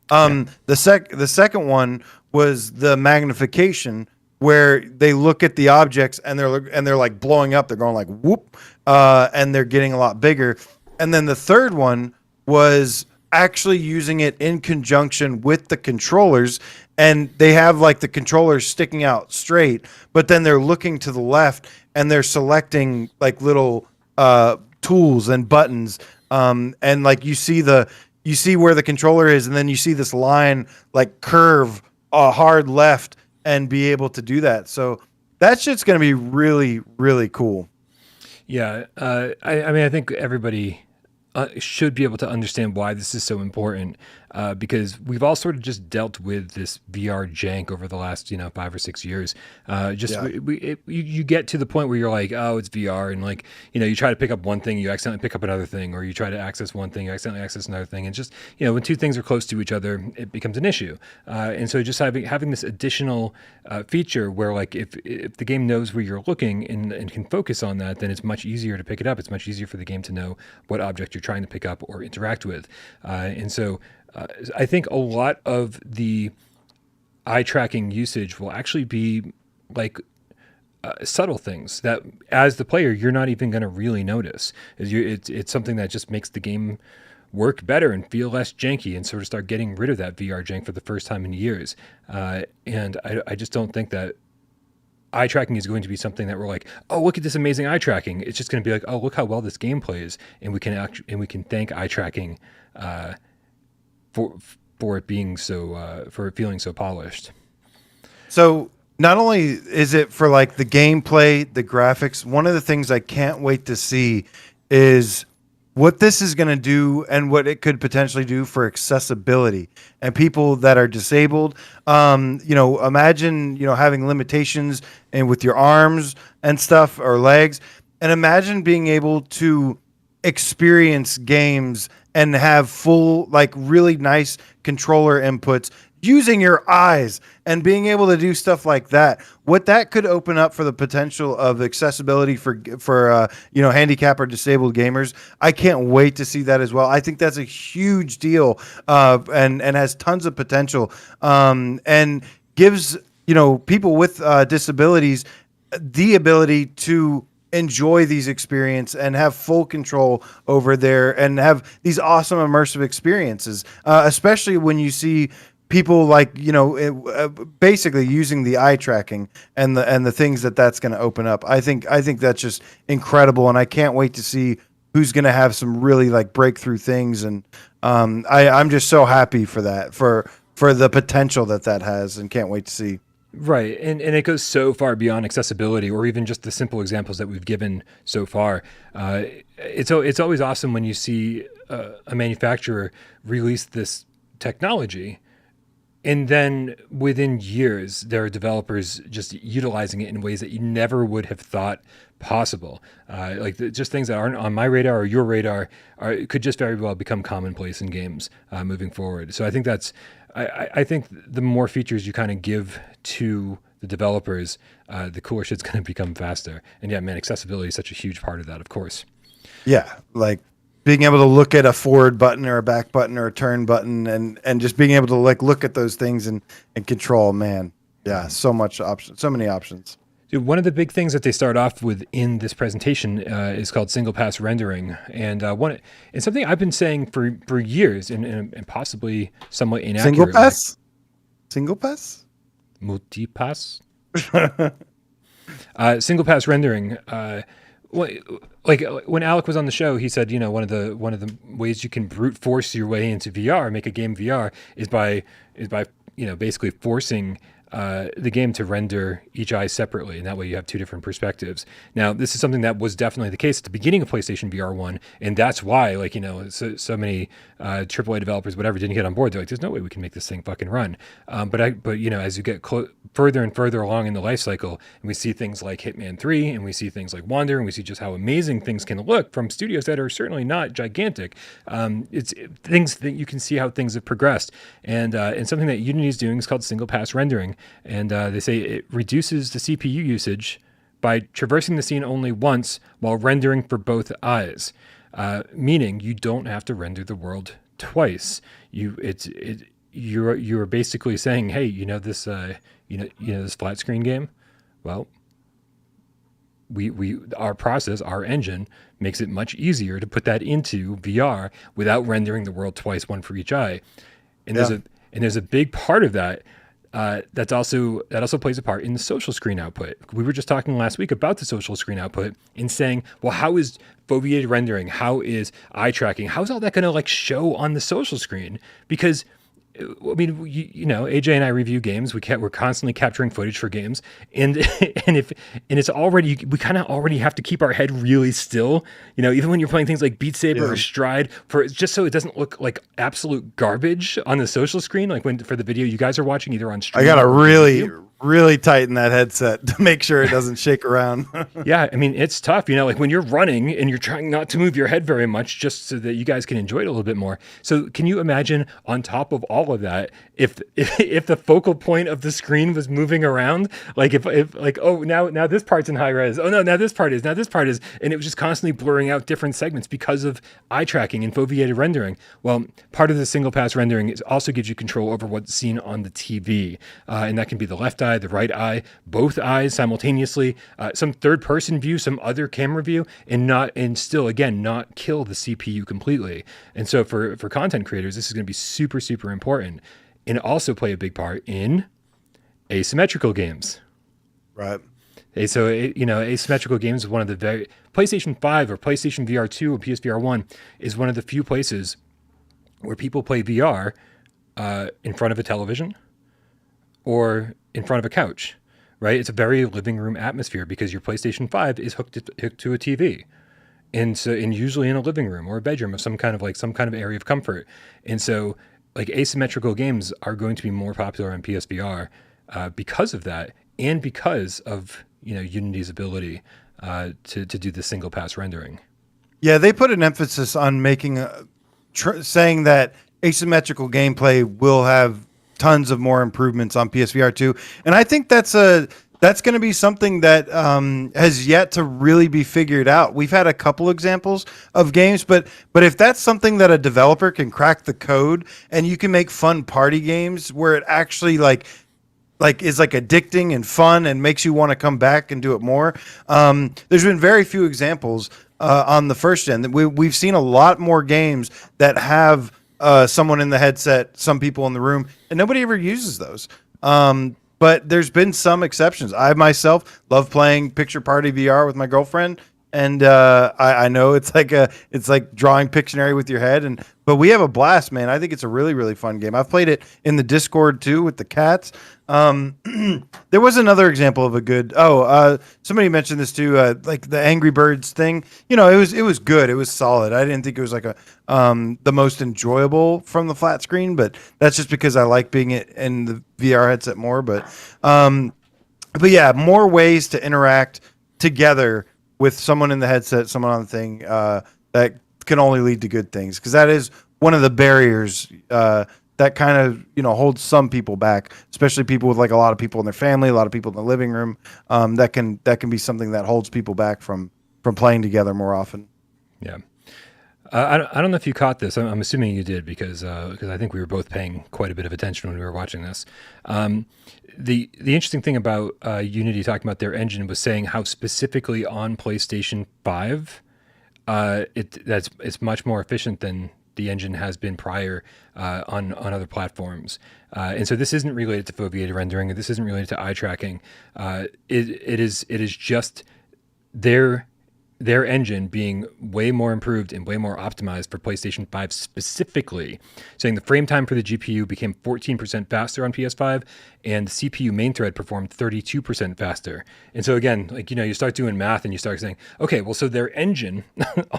The second one was the magnification, where they look at the objects and they're blowing up, they're going whoop, and they're getting a lot bigger. And then the third one was actually using it in conjunction with the controllers, and they have the controllers sticking out straight, but then they're looking to the left and they're selecting little tools and buttons, and you see where the controller is, and then you see this line curve a hard left and be able to do that. So that shit's going to be really, really cool. Yeah, I think everybody should be able to understand why this is so important, because we've all sort of just dealt with this VR jank over the last 5 or 6 years. You get to the point where you're like, oh, it's VR, and you try to pick up one thing, you accidentally pick up another thing, or you try to access one thing, you accidentally access another thing, and just when 2 things are close to each other, it becomes an issue. And so just having this additional feature where if the game knows where you're looking and can focus on that, then it's much easier to pick it up. It's much easier for the game to know what object you're trying to pick up or interact with. And so I think a lot of the eye tracking usage will actually be subtle things that, as the player, you're not even going to really notice. It's something that just makes the game work better and feel less janky, and sort of start getting rid of that VR jank for the first time in years. And I just don't think that eye tracking is going to be something that we're oh, look at this amazing eye tracking. It's just going to be oh, look how well this game plays, and we can thank eye tracking for it being so for it feeling so polished. So not only is it for the gameplay, the graphics, one of the things I can't wait to see is what this is going to do and what it could potentially do for accessibility and people that are disabled. Imagine, having limitations and with your arms and stuff or legs, and imagine being able to experience games and have full, really nice controller inputs using your eyes and being able to do stuff like that. What that could open up for the potential of accessibility for handicap or disabled gamers. I can't wait to see that as well. I think that's a huge deal, and has tons of potential, and gives people with disabilities the ability to enjoy these experiences and have full control over there and have these awesome immersive experiences, especially when you see people basically using the eye tracking and the things that's going to open up. I think that's just incredible, and I can't wait to see who's going to have some really breakthrough things. And I'm just so happy for that, for the potential that has, and can't wait to see. Right, and it goes so far beyond accessibility, or even just the simple examples that we've given so far. It's always awesome when you see a manufacturer release this technology. And then within years, there are developers just utilizing it in ways that you never would have thought possible. Just things that aren't on my radar or your radar could just very well become commonplace in games moving forward. So I think I think the more features you kind of give to the developers, the cooler shit's going to become faster. And yeah, man, accessibility is such a huge part of that, of course. Yeah, like being able to look at a forward button or a back button or a turn button and just being able to like look at those things and control, man. Yeah, so many options. Dude, one of the big things that they start off with in this presentation is called single pass rendering, and it's something I've been saying for years and possibly somewhat inaccurately. Single pass, multi-pass, single pass rendering. Like when Alec was on the show, he said, one of the ways you can brute force your way into VR, make a game VR, is by basically forcing the game to render each eye separately, and that way you have two different perspectives. Now, this is something that was definitely the case at the beginning of PlayStation VR 1, and that's why, so many AAA developers, whatever, didn't get on board. They're like, there's no way we can make this thing fucking run. But as you get further and further along in the life cycle, and we see things like Hitman 3, and we see things like Wander, and we see just how amazing things can look from studios that are certainly not gigantic. It's things that you can see how things have progressed, and something that Unity is doing is called single pass rendering. And they say it reduces the CPU usage by traversing the scene only once while rendering for both eyes, meaning you don't have to render the world twice. You're basically saying, hey, this this flat screen game. Well, our engine makes it much easier to put that into VR without rendering the world twice, one for each eye. And there's a big part of that. That also plays a part in the social screen output. We were just talking last week about the social screen output and saying, well, how is foveated rendering? How is eye tracking? How's all that going to show on the social screen? Because AJ and I review games. We're constantly capturing footage for games, and it's already, we kind of already have to keep our head really still. Even when you're playing things like Beat Saber or Stride, just so it doesn't look like absolute garbage on the social screen. Like for the video you guys are watching, either on stream. I gotta really tighten that headset to make sure it doesn't shake around. Yeah, it's tough. Like when you're running and you're trying not to move your head very much, just so that you guys can enjoy it a little bit more. So can you imagine, on top of all of that, if the focal point of the screen was moving around, now this part's in high res, oh no, now this part is, and it was just constantly blurring out different segments because of eye tracking and foveated rendering. Well, part of the single pass rendering also gives you control over what's seen on the TV, and that can be the left eye, the right eye, both eyes simultaneously, some third person view, some other camera view, and still again not kill the CPU completely. And so for content creators, this is going to be super, super important, and also play a big part in asymmetrical games. Right. So asymmetrical games is one of the PlayStation 5 or PlayStation VR2 or PSVR 1 is one of the few places where people play VR in front of a television or in front of a couch, right? It's a very living room atmosphere because your PlayStation 5 is hooked to a TV. And usually in a living room or a bedroom of some kind of area of comfort. And so asymmetrical games are going to be more popular on PSVR because of that, and because of Unity's ability to do the single pass rendering. Yeah, they put an emphasis on making saying that asymmetrical gameplay will have tons of more improvements on PSVR 2, and I think that's going to be something that has yet to really be figured out. We've had a couple examples of games, but if that's something that a developer can crack the code, and you can make fun party games where it actually is addicting and fun and makes you want to come back and do it more. There's been very few examples on the first gen. We've seen a lot more games that have someone in the headset, some people in the room, and nobody ever uses those. But there's been some exceptions. I myself love playing Picture Party VR with my girlfriend. and I know it's like drawing Pictionary with your head, but we have a blast, man. I think it's a really, really fun game. I've played it in the Discord too with the cats. There was another example of a good. Somebody mentioned this too, like the Angry Birds thing. It was good. It was solid. I didn't think it was like the most enjoyable from the flat screen, but that's just because I like being in the VR headset more. But yeah, more ways to interact together with someone in the headset, someone on the thing, that can only lead to good things, because that is one of the barriers that kind of holds some people back, especially people with like a lot of people in their family, a lot of people in the living room. That can be something that holds people back from playing together more often. Yeah. I don't know if you caught this. I'm assuming you did, because I think we were both paying quite a bit of attention when we were watching this. The interesting thing about Unity talking about their engine was saying how specifically on PlayStation 5, it's much more efficient than the engine has been prior on other platforms. And so this isn't related to foveated rendering, this isn't related to eye tracking. It is just their engine being way more improved and way more optimized for PlayStation 5 specifically, saying the frame time for the GPU became 14% faster on PS5, and the CPU main thread performed 32% faster. And so again, like, you start doing math and you start saying, okay, well, so their engine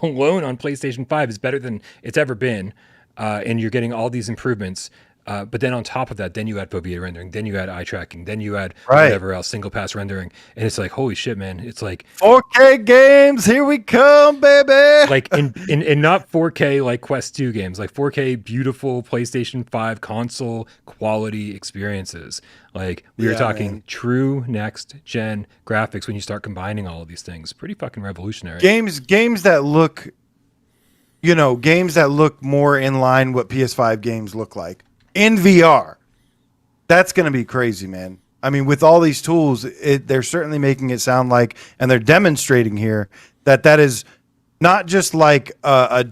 alone on PlayStation 5 is better than it's ever been, and you're getting all these improvements. But then on top of that, then you add foveated rendering, then you add eye tracking, then you add whatever else, single pass rendering. And it's like, holy shit, man. It's like 4K games, here we come, baby. Like in not 4K like Quest 2 games, like 4K beautiful PlayStation 5 console quality experiences. Like we were talking true next gen graphics when you start combining all of these things. Pretty fucking revolutionary. Games that look more in line what PS5 games look like in VR. That's going to be crazy, man. I mean, with all these tools, they're certainly making it sound like, and they're demonstrating here that is not just like a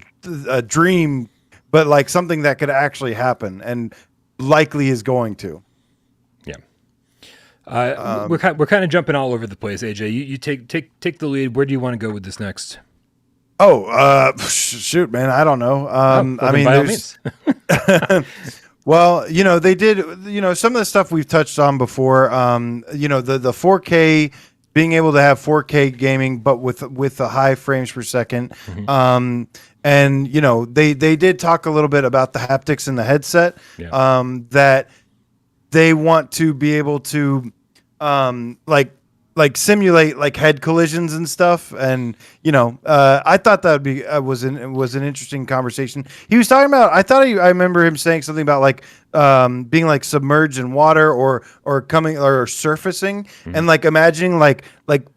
dream, but like something that could actually happen and likely is going to. Yeah. We're kind of jumping all over the place, AJ. You take the lead. Where do you want to go with this next? Shoot, man. I don't know. I mean, by all means. Well, they did, some of the stuff we've touched on before, the 4K, being able to have 4K gaming, but with the high frames per second. Mm-hmm. And, they did talk a little bit about the haptics in the headset, that they want to be able to, like simulate like head collisions and stuff. And, I thought that would be, was an interesting conversation. He was talking about, I remember him saying something about like, being like submerged in water or coming or surfacing, mm-hmm. and like imagining like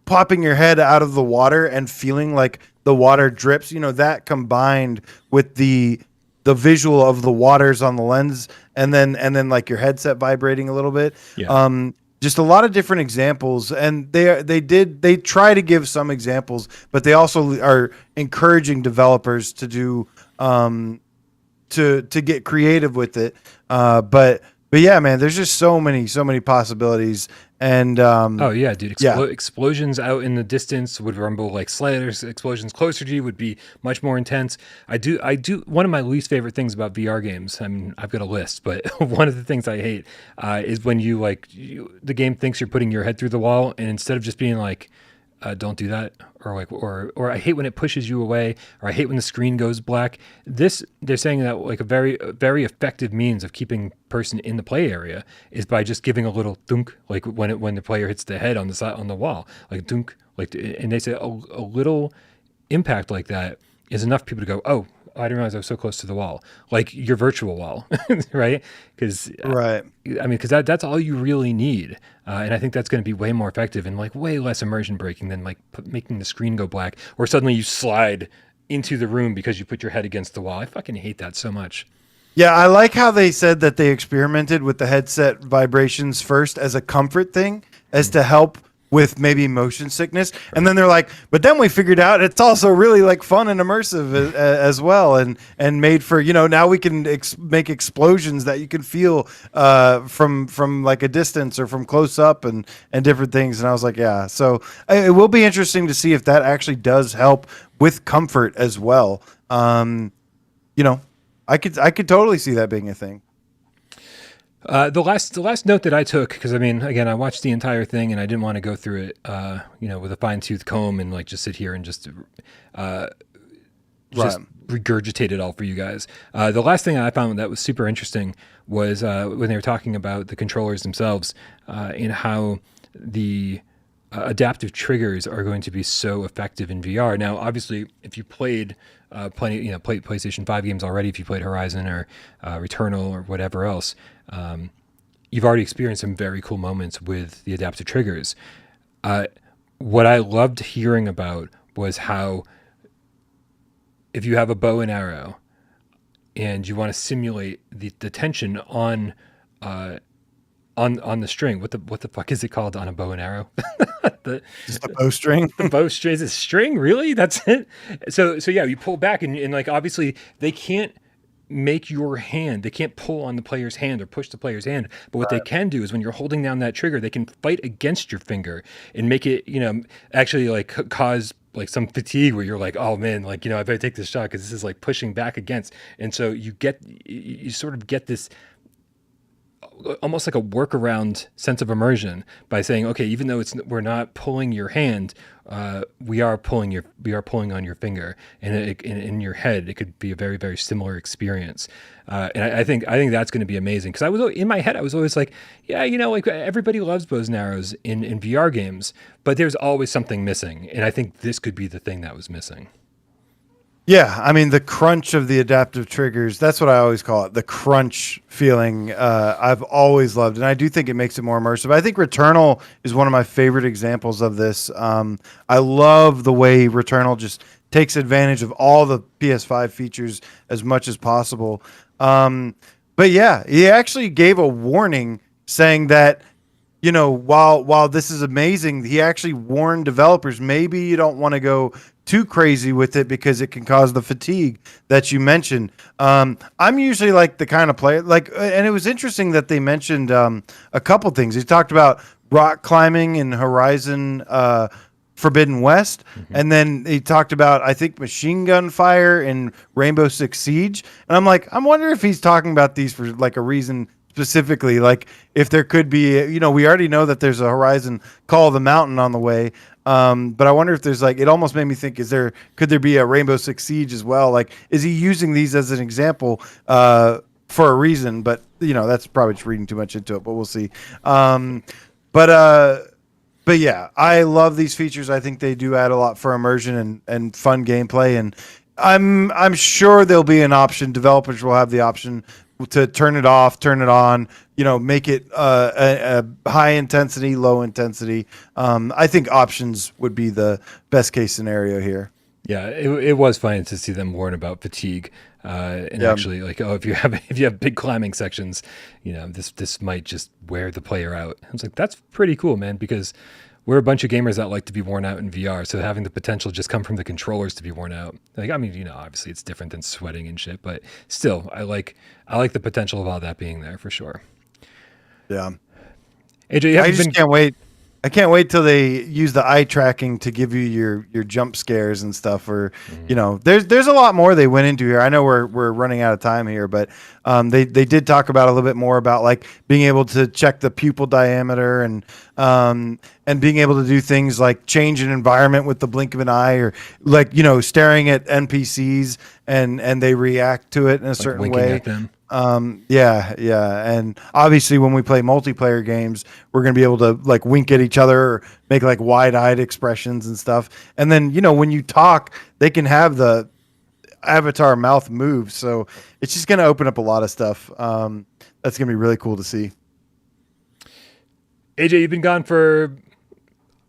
popping your head out of the water and feeling like the water drips, that combined with the visual of the waters on the lens and then like your headset vibrating a little bit. Yeah. Just a lot of different examples, and they try to give some examples, but they also are encouraging developers to do to get creative with it. But yeah, man, there's just so many possibilities. And oh yeah, dude, explosions out in the distance would rumble like sliders. Explosions closer to you would be much more intense. I do. One of my least favorite things about VR games, I mean, I've got a list, but one of the things I hate is when the game thinks you're putting your head through the wall, and instead of just being like, don't do that, or I hate when it pushes you away, or I hate when the screen goes black. They're saying that like a very very effective means of keeping person in the play area is by just giving a little thunk, like when the player hits the head on the side on the wall, like thunk, like, and they say a little impact like that is enough for people to go, oh, I didn't realize I was so close to the wall, like your virtual wall, right? Because I mean, because that's all you really need, and I think that's going to be way more effective and like way less immersion breaking than like making the screen go black, or suddenly you slide into the room because you put your head against the wall. I fucking hate that so much. Yeah, I like how they said that they experimented with the headset vibrations first as a comfort thing, as to help with maybe motion sickness. And then they're like, but then we figured out it's also really like fun and immersive as well, and made for, now we can make explosions that you can feel from like a distance or from close up and different things. And I was like, yeah. So it will be interesting to see if that actually does help with comfort as well. I could totally see that being a thing. The last note that I took, because I mean, again, I watched the entire thing and I didn't want to go through it, with a fine tooth comb and like just sit here and just regurgitate it all for you guys. The last thing I found that was super interesting was when they were talking about the controllers themselves and how the adaptive triggers are going to be so effective in VR. Now, obviously, if you played played PlayStation 5 games already, if you played Horizon or Returnal or whatever else, you've already experienced some very cool moments with the adaptive triggers. What I loved hearing about was how if you have a bow and arrow and you want to simulate the tension on the string, what the fuck is it called on a bow and arrow? Just a bowstring. The bowstring is a string, really? That's it. So yeah, you pull back and like obviously they can't make your hand. They can't pull on the player's hand or push the player's hand. But what they can do is when you're holding down that trigger, they can fight against your finger and make it, actually like cause like some fatigue where you're like, oh man, like, I better take this shot because this is like pushing back against. And so you sort of get this almost like a workaround sense of immersion by saying, okay, even though we're not pulling your hand, we are pulling on your finger, and in your head, it could be a very, very similar experience. And I think that's going to be amazing, because I was in my head, I was always like, yeah, like everybody loves bows and arrows in VR games, but there's always something missing, and I think this could be the thing that was missing. Yeah, I mean, the crunch of the adaptive triggers, that's what I always call it, the crunch feeling, I've always loved, and I do think it makes it more immersive. I think Returnal is one of my favorite examples of this. I love the way Returnal just takes advantage of all the PS5 features as much as possible. But yeah, he actually gave a warning saying that, while this is amazing, he actually warned developers, maybe you don't want to go too crazy with it because it can cause the fatigue that you mentioned. I'm usually like the kind of player and it was interesting that they mentioned a couple things. He talked about rock climbing in Horizon Forbidden West, and then he talked about, I think, machine gun fire in Rainbow Six Siege. And I'm like, I wonder if he's talking about these for like a reason specifically, like if there could be, we already know that there's a Horizon Call of the Mountain on the way. But I wonder if there's it almost made me think, could there be a Rainbow Six Siege as well? Like, is he using these as an example for a reason? But, that's probably just reading too much into it, but we'll see. But yeah, I love these features. I think they do add a lot for immersion and fun gameplay. And I'm sure there'll be an option. Developers will have the option to turn it off, turn it on, make it a high intensity, low intensity. I think options would be the best case scenario here. Yeah, it was fun to see them warn about fatigue, and actually like, if you have big climbing sections, this might just wear the player out. I was like, that's pretty cool, man, because we're a bunch of gamers that like to be worn out in VR. So having the potential just come from the controllers to be worn out, like, I mean, obviously it's different than sweating and shit, but still, I like the potential of all that being there for sure. Yeah, AJ, I just can't wait. I can't wait till they use the eye tracking to give you your jump scares and stuff. Or there's a lot more they went into here. I know we're running out of time here, but they did talk about a little bit more about like being able to check the pupil diameter and being able to do things like change an environment with the blink of an eye, or like staring at NPCs and they react to it in a certain way. At them. Yeah. And obviously when we play multiplayer games, we're going to be able to like wink at each other or make like wide-eyed expressions and stuff. And then, when you talk, they can have the avatar mouth move. So it's just going to open up a lot of stuff. That's going to be really cool to see. AJ, you've been gone for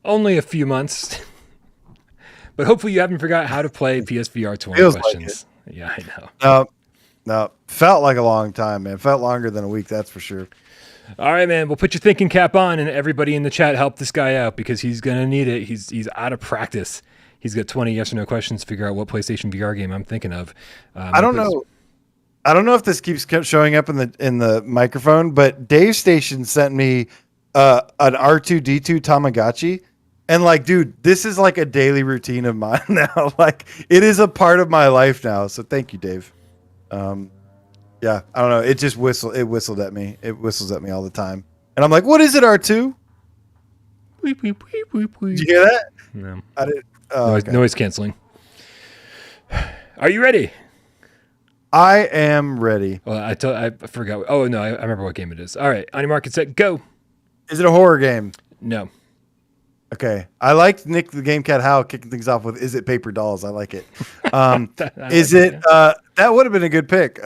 only a few months, but hopefully you haven't forgot how to play PSVR 20 questions. Like, yeah, I know. No, felt like a long time, man. Felt longer than a week, that's for sure. All right, man. We'll put your thinking cap on, and everybody in the chat help this guy out because he's gonna need it. He's out of practice. He's got 20 yes or no questions to figure out what PlayStation VR game I'm thinking of. I don't know. I don't know if this keeps showing up in the microphone, but Dave Station sent me an R2D2 Tamagotchi, and like, dude, this is like a daily routine of mine now. Like, it is a part of my life now. So thank you, Dave. Yeah, I don't know. It just whistled at me. It whistles at me all the time, and I'm like, "What is it, R2?" Did you hear that? No. I did. Oh, Noise canceling. Are you ready? I am ready. Well, I forgot. Oh no, I remember what game it is. All right, on your mark and set, go. Is it a horror game? No. Okay. I liked Nick the Game Cat Howe kicking things off with "Is it Paper Dolls?" I like it. Is it? That would have been a good pick.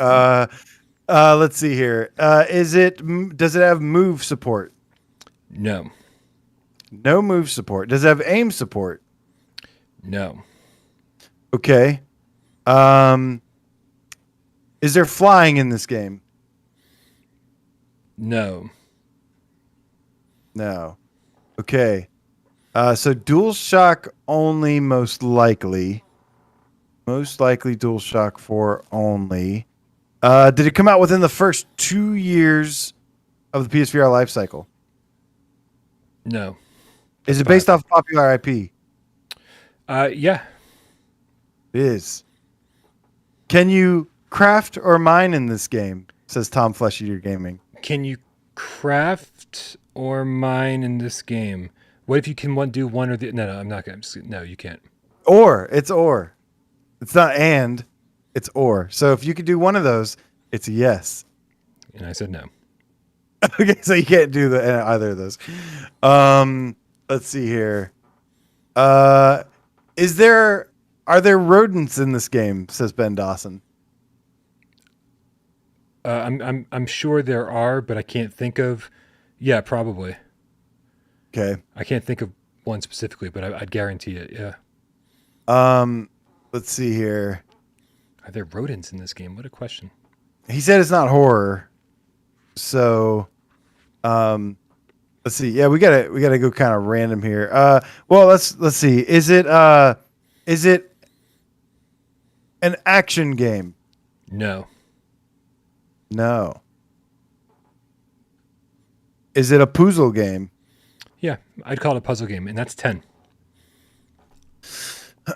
Let's see here. Is it? Does it have move support? No. No move support. Does it have aim support? No. Okay. Is there flying in this game? No. No. Okay. So DualShock only, most likely. Most likely DualShock 4 only. Did it come out within the first 2 years of the PSVR life cycle? No. Is it based off popular IP? Yeah. It is. Can you craft or mine in this game? Says Tom Flesh Eater Gaming. Can you craft or mine in this game? What if you can do one or the? No, I'm not gonna. No, you can't. Or. It's or. It's not and. It's or. So if you could do one of those, it's a yes. And I said no. Okay, so you can't do either of those. Let's see here. Are there rodents in this game? Says Ben Dawson. I'm sure there are, but I can't think of. Yeah, probably. Okay. I can't think of one specifically, but I'd guarantee it. Yeah. Let's see here. Are there rodents in this game? What a question. He said it's not horror. So, let's see. Yeah, we gotta go kind of random here. Well, let's see. Is it an action game? No. No. Is it a puzzle game? Yeah, I'd call it a puzzle game, and that's 10.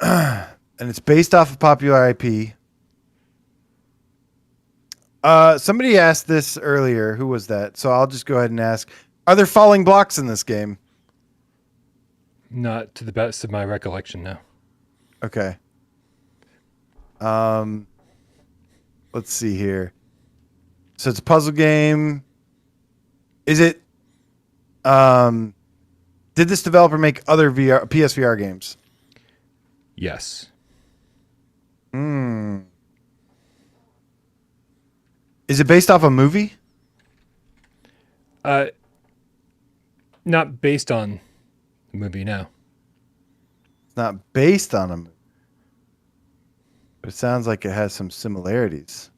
And it's based off of popular IP. Somebody asked this earlier. Who was that? So I'll just go ahead and ask. Are there falling blocks in this game? Not to the best of my recollection, no. Okay. Let's see here. So it's a puzzle game. Is it? Did this developer make other PSVR games? Yes. Is it based off a movie? Not based on the movie, no. It's not based on a movie. But it sounds like it has some similarities.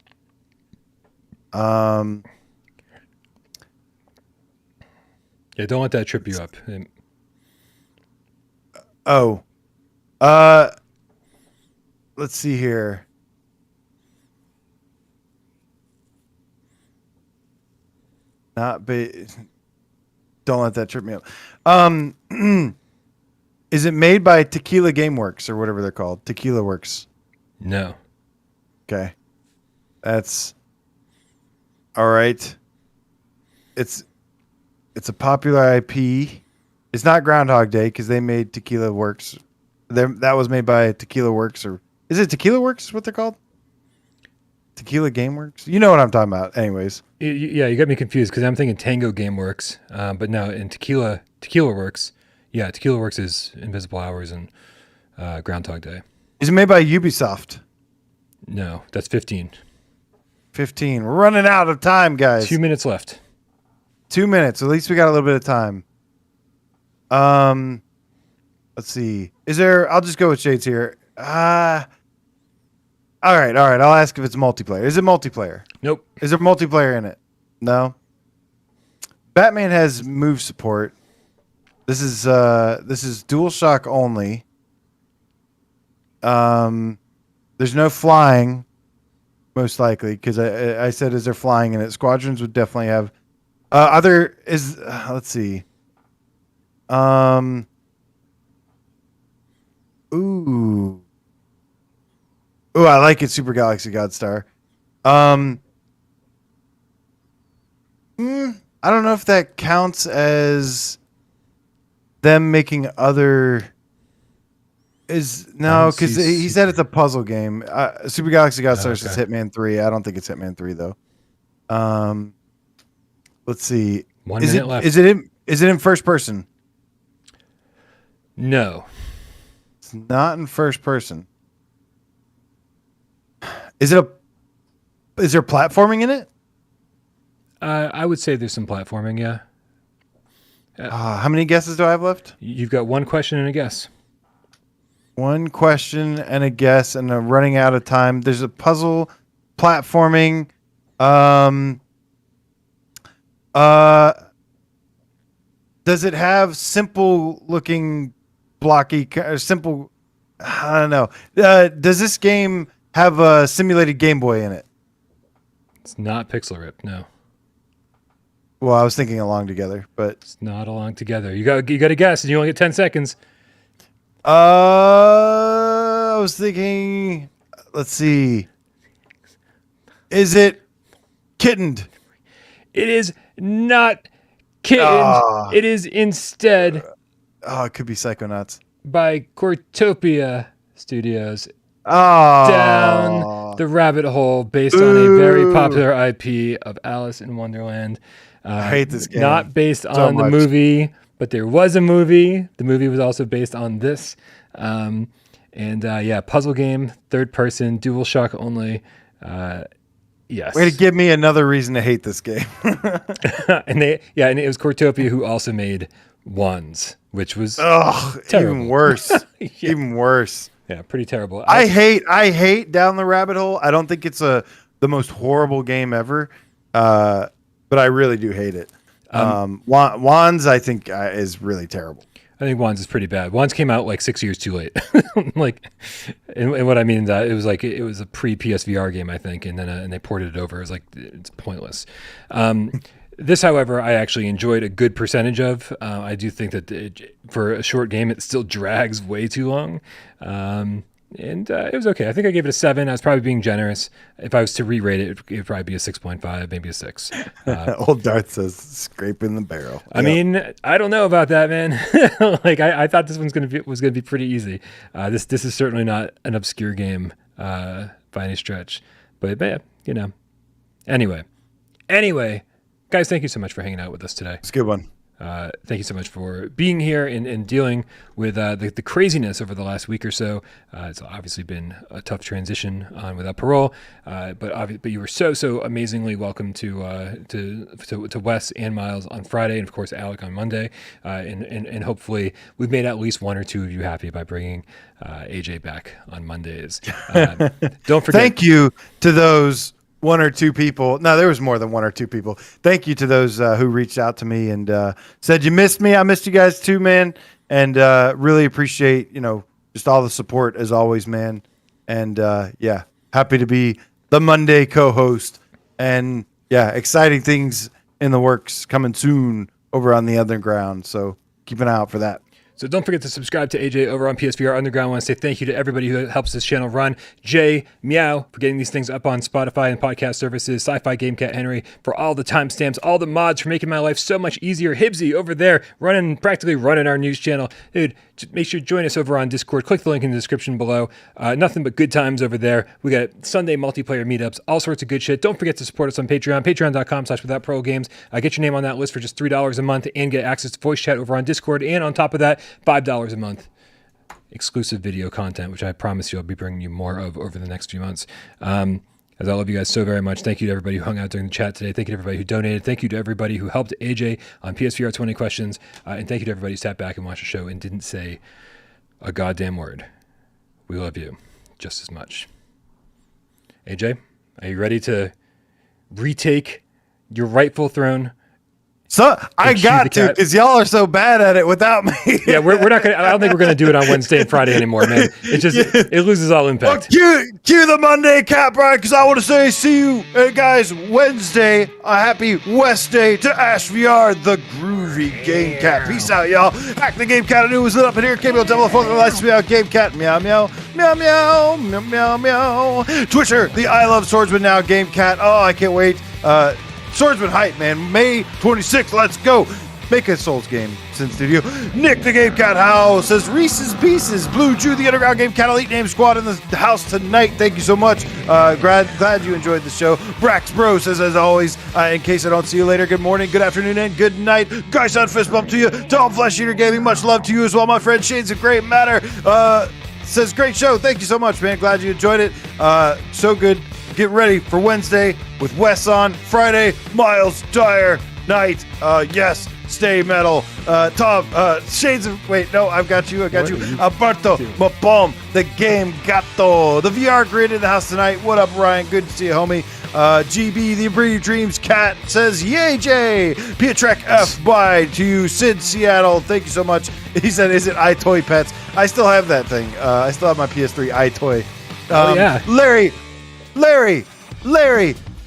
Yeah, don't let that trip you up. Let's see here. Don't let that trip me up. Is it made by Tequila Gameworks or whatever they're called? Tequila Works. No. Okay. That's all right. It's a popular IP. It's not Groundhog Day because they made Tequila Works. That was made by Tequila Works, or is it Tequila Works? Is what they're called? Tequila Gameworks. You know what I'm talking about. Anyways. Yeah, you got me confused because I'm thinking Tango Gameworks, but no, in Tequila Works. Yeah, Tequila Works is Invisible Hours and Groundhog Day. Is it made by Ubisoft? No, that's 15. 15. We're running out of time, guys. 2 minutes left. 2 minutes. At least we got a little bit of time. Let's see. Is there? I'll just go with shades here. All right. I'll ask if it's multiplayer. Is it multiplayer? Nope. Is there multiplayer in it? No. Batman has move support. This is DualShock only. There's no flying, most likely, because I said is there flying in it. Squadrons would definitely have. Let's see. Ooh. Ooh, I like it. Super Galaxy Godstar. I don't know if that counts as them making other. No, because he said it's a puzzle game. Super Galaxy Godstar is Hitman 3. I don't think it's Hitman 3 though. Let's see. 1 minute left. Is it in first person? No. It's not in first person. Is there platforming in it? I would say there's some platforming, yeah. How many guesses do I have left? You've got one question and a guess. One question and a guess, and I'm running out of time. There's a puzzle, platforming. Does it have simple looking blocky or simple? I don't know. Does this game have a simulated Game Boy in it? It's not Pixel Rip, no. Well, I was thinking Along Together, but it's not Along Together. You got to guess, and you only get 10 seconds. I was thinking. Let's see. Is it Kittened? It is not Kittened. It is instead. It could be Psychonauts By Cortopia Studios. Oh. Down the rabbit hole based on a very popular IP of Alice in Wonderland. I hate this game. Not based on the movie, but there was a movie. The movie was also based on this. Puzzle game, third person, DualShock only. Yes. Way to give me another reason to hate this game. and it was Cortopia who also made Wands, which was terrible. Even worse. Even worse. Yeah, pretty terrible. I hate Down the Rabbit Hole. I don't think it's the most horrible game ever, but I really do hate it. Wands, I think, is really terrible. I think Wands is pretty bad. Wands came out like 6 years too late. And what I mean is that it was a pre PSVR game, I think, and then and they ported it over. It was like it's pointless. This, however, I actually enjoyed a good percentage of. I do think that for a short game, it still drags way too long. And it was okay. I think I gave it a 7. I was probably being generous. If I was to re-rate it, it would probably be a 6.5, maybe a 6. Old Darth says, scraping the barrel. I mean, I don't know about that, man. I thought this one's was gonna be pretty easy. This is certainly not an obscure game by any stretch. But you know. Anyway, guys, thank you so much for hanging out with us today. It's a good one. Thank you so much for being here and dealing with the craziness over the last week or so. It's obviously been a tough transition on without Parole, but you were so amazingly welcome to Wes and Miles on Friday, and of course Alec on Monday, and hopefully we've made at least one or two of you happy by bringing AJ back on Mondays. Don't forget. Thank you to those one or two people. No, there was more than one or two people. Thank you to those who reached out to me and said you missed me. I missed you guys too, man. And really appreciate, just all the support as always, man. And happy to be the Monday co-host. And exciting things in the works coming soon over on the Underground. So keep an eye out for that. So don't forget to subscribe to AJ over on PSVR Underground. I want to say thank you to everybody who helps this channel run. Jay, Meow, for getting these things up on Spotify and podcast services. Sci-Fi Game Cat Henry for all the timestamps, all the mods for making my life so much easier. Hibsy over there practically running our news channel. Dude, just make sure to join us over on Discord. Click the link in the description below. Nothing but good times over there. We got Sunday multiplayer meetups, all sorts of good shit. Don't forget to support us on Patreon. Patreon.com/withoutprogames. Get your name on that list for just $3 a month and get access to voice chat over on Discord. And on top of that, $5 a month exclusive video content, which I promise you I'll be bringing you more of over the next few months. As I love you guys so very much. Thank you to everybody who hung out during the chat today. Thank you to everybody who donated. Thank you to everybody who helped AJ on PSVR 20 questions. And thank you to everybody who sat back and watched the show and didn't say a goddamn word. We love you just as much. AJ, are you ready to retake your rightful throne So I chew got the to cat. because y'all are so bad at it without me. Yeah, we're not gonna. I don't think we're gonna do it on Wednesday and Friday anymore, man. It just it loses all Well, impact. cue the Monday cat, Brian, because I want to say see you guys Wednesday. A happy West Day to Ash VR, the groovy Game Cat. Peace out, y'all. Hack the Game Cat. I knew it was lit up in here. Cable telephone. Lights me out. Game Cat. Meow meow meow meow meow meow meow. Twitcher, the I Love Swordsman now. Game Cat. Oh, I can't wait. Swordsman hype, man. May 26th. Let's go. Make a Souls game since studio. Nick the Game Cat House says Reese's Pieces. Blue Jew the Underground Game Cat Elite Name Squad in the house tonight. Thank you so much. Glad you enjoyed the show. Brax Bro says as always, in case I don't see you later, good morning, good afternoon, and good night. Guys on fist bump to you. Tom Flesh Eater Gaming, much love to you as well, my friend. Shades of Great Matter says great show. Thank you so much, man. Glad you enjoyed it. So good. Get ready for Wednesday with Wes on. Friday, Miles Dyer night. Yes. Stay metal. Tom, Shades of... Wait, no, I've got you. Alberto, Mapom, the Game Gato. The VR Grid in the house tonight. What up, Ryan? Good to see you, homie. GB, the Breedy Dreams Cat says, yay, Jay. Pietrek F by to you. Sid Seattle, thank you so much. He said, is it iToy Pets? I still have that thing. I still have my PS3 iToy. Yeah. Larry.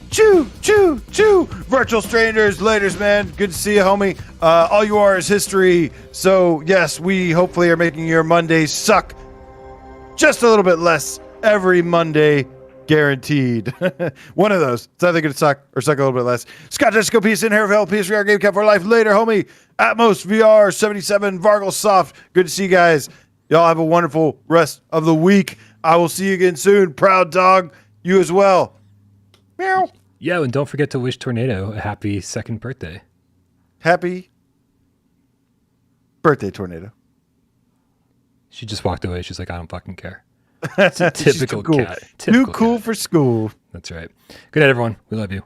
Choo. Virtual strangers, laters, man. Good to see you, homie. All you are is history. So, yes, we hopefully are making your Mondays suck just a little bit less every Monday, guaranteed. One of those. It's either going to suck or suck a little bit less. Scott Jessica, peace in here. PSVR Game Cap for life later, homie. Atmos VR 77, Vargle Soft. Good to see you guys. Y'all have a wonderful rest of the week. I will see you again soon. Proud dog. You as well. Meow. Yeah, and don't forget to wish Tornado a happy second birthday. Happy birthday, Tornado. She just walked away. She's like, I don't fucking care. It's a typical too cool. cat. Too cool for school. That's right. Good night, everyone. We love you.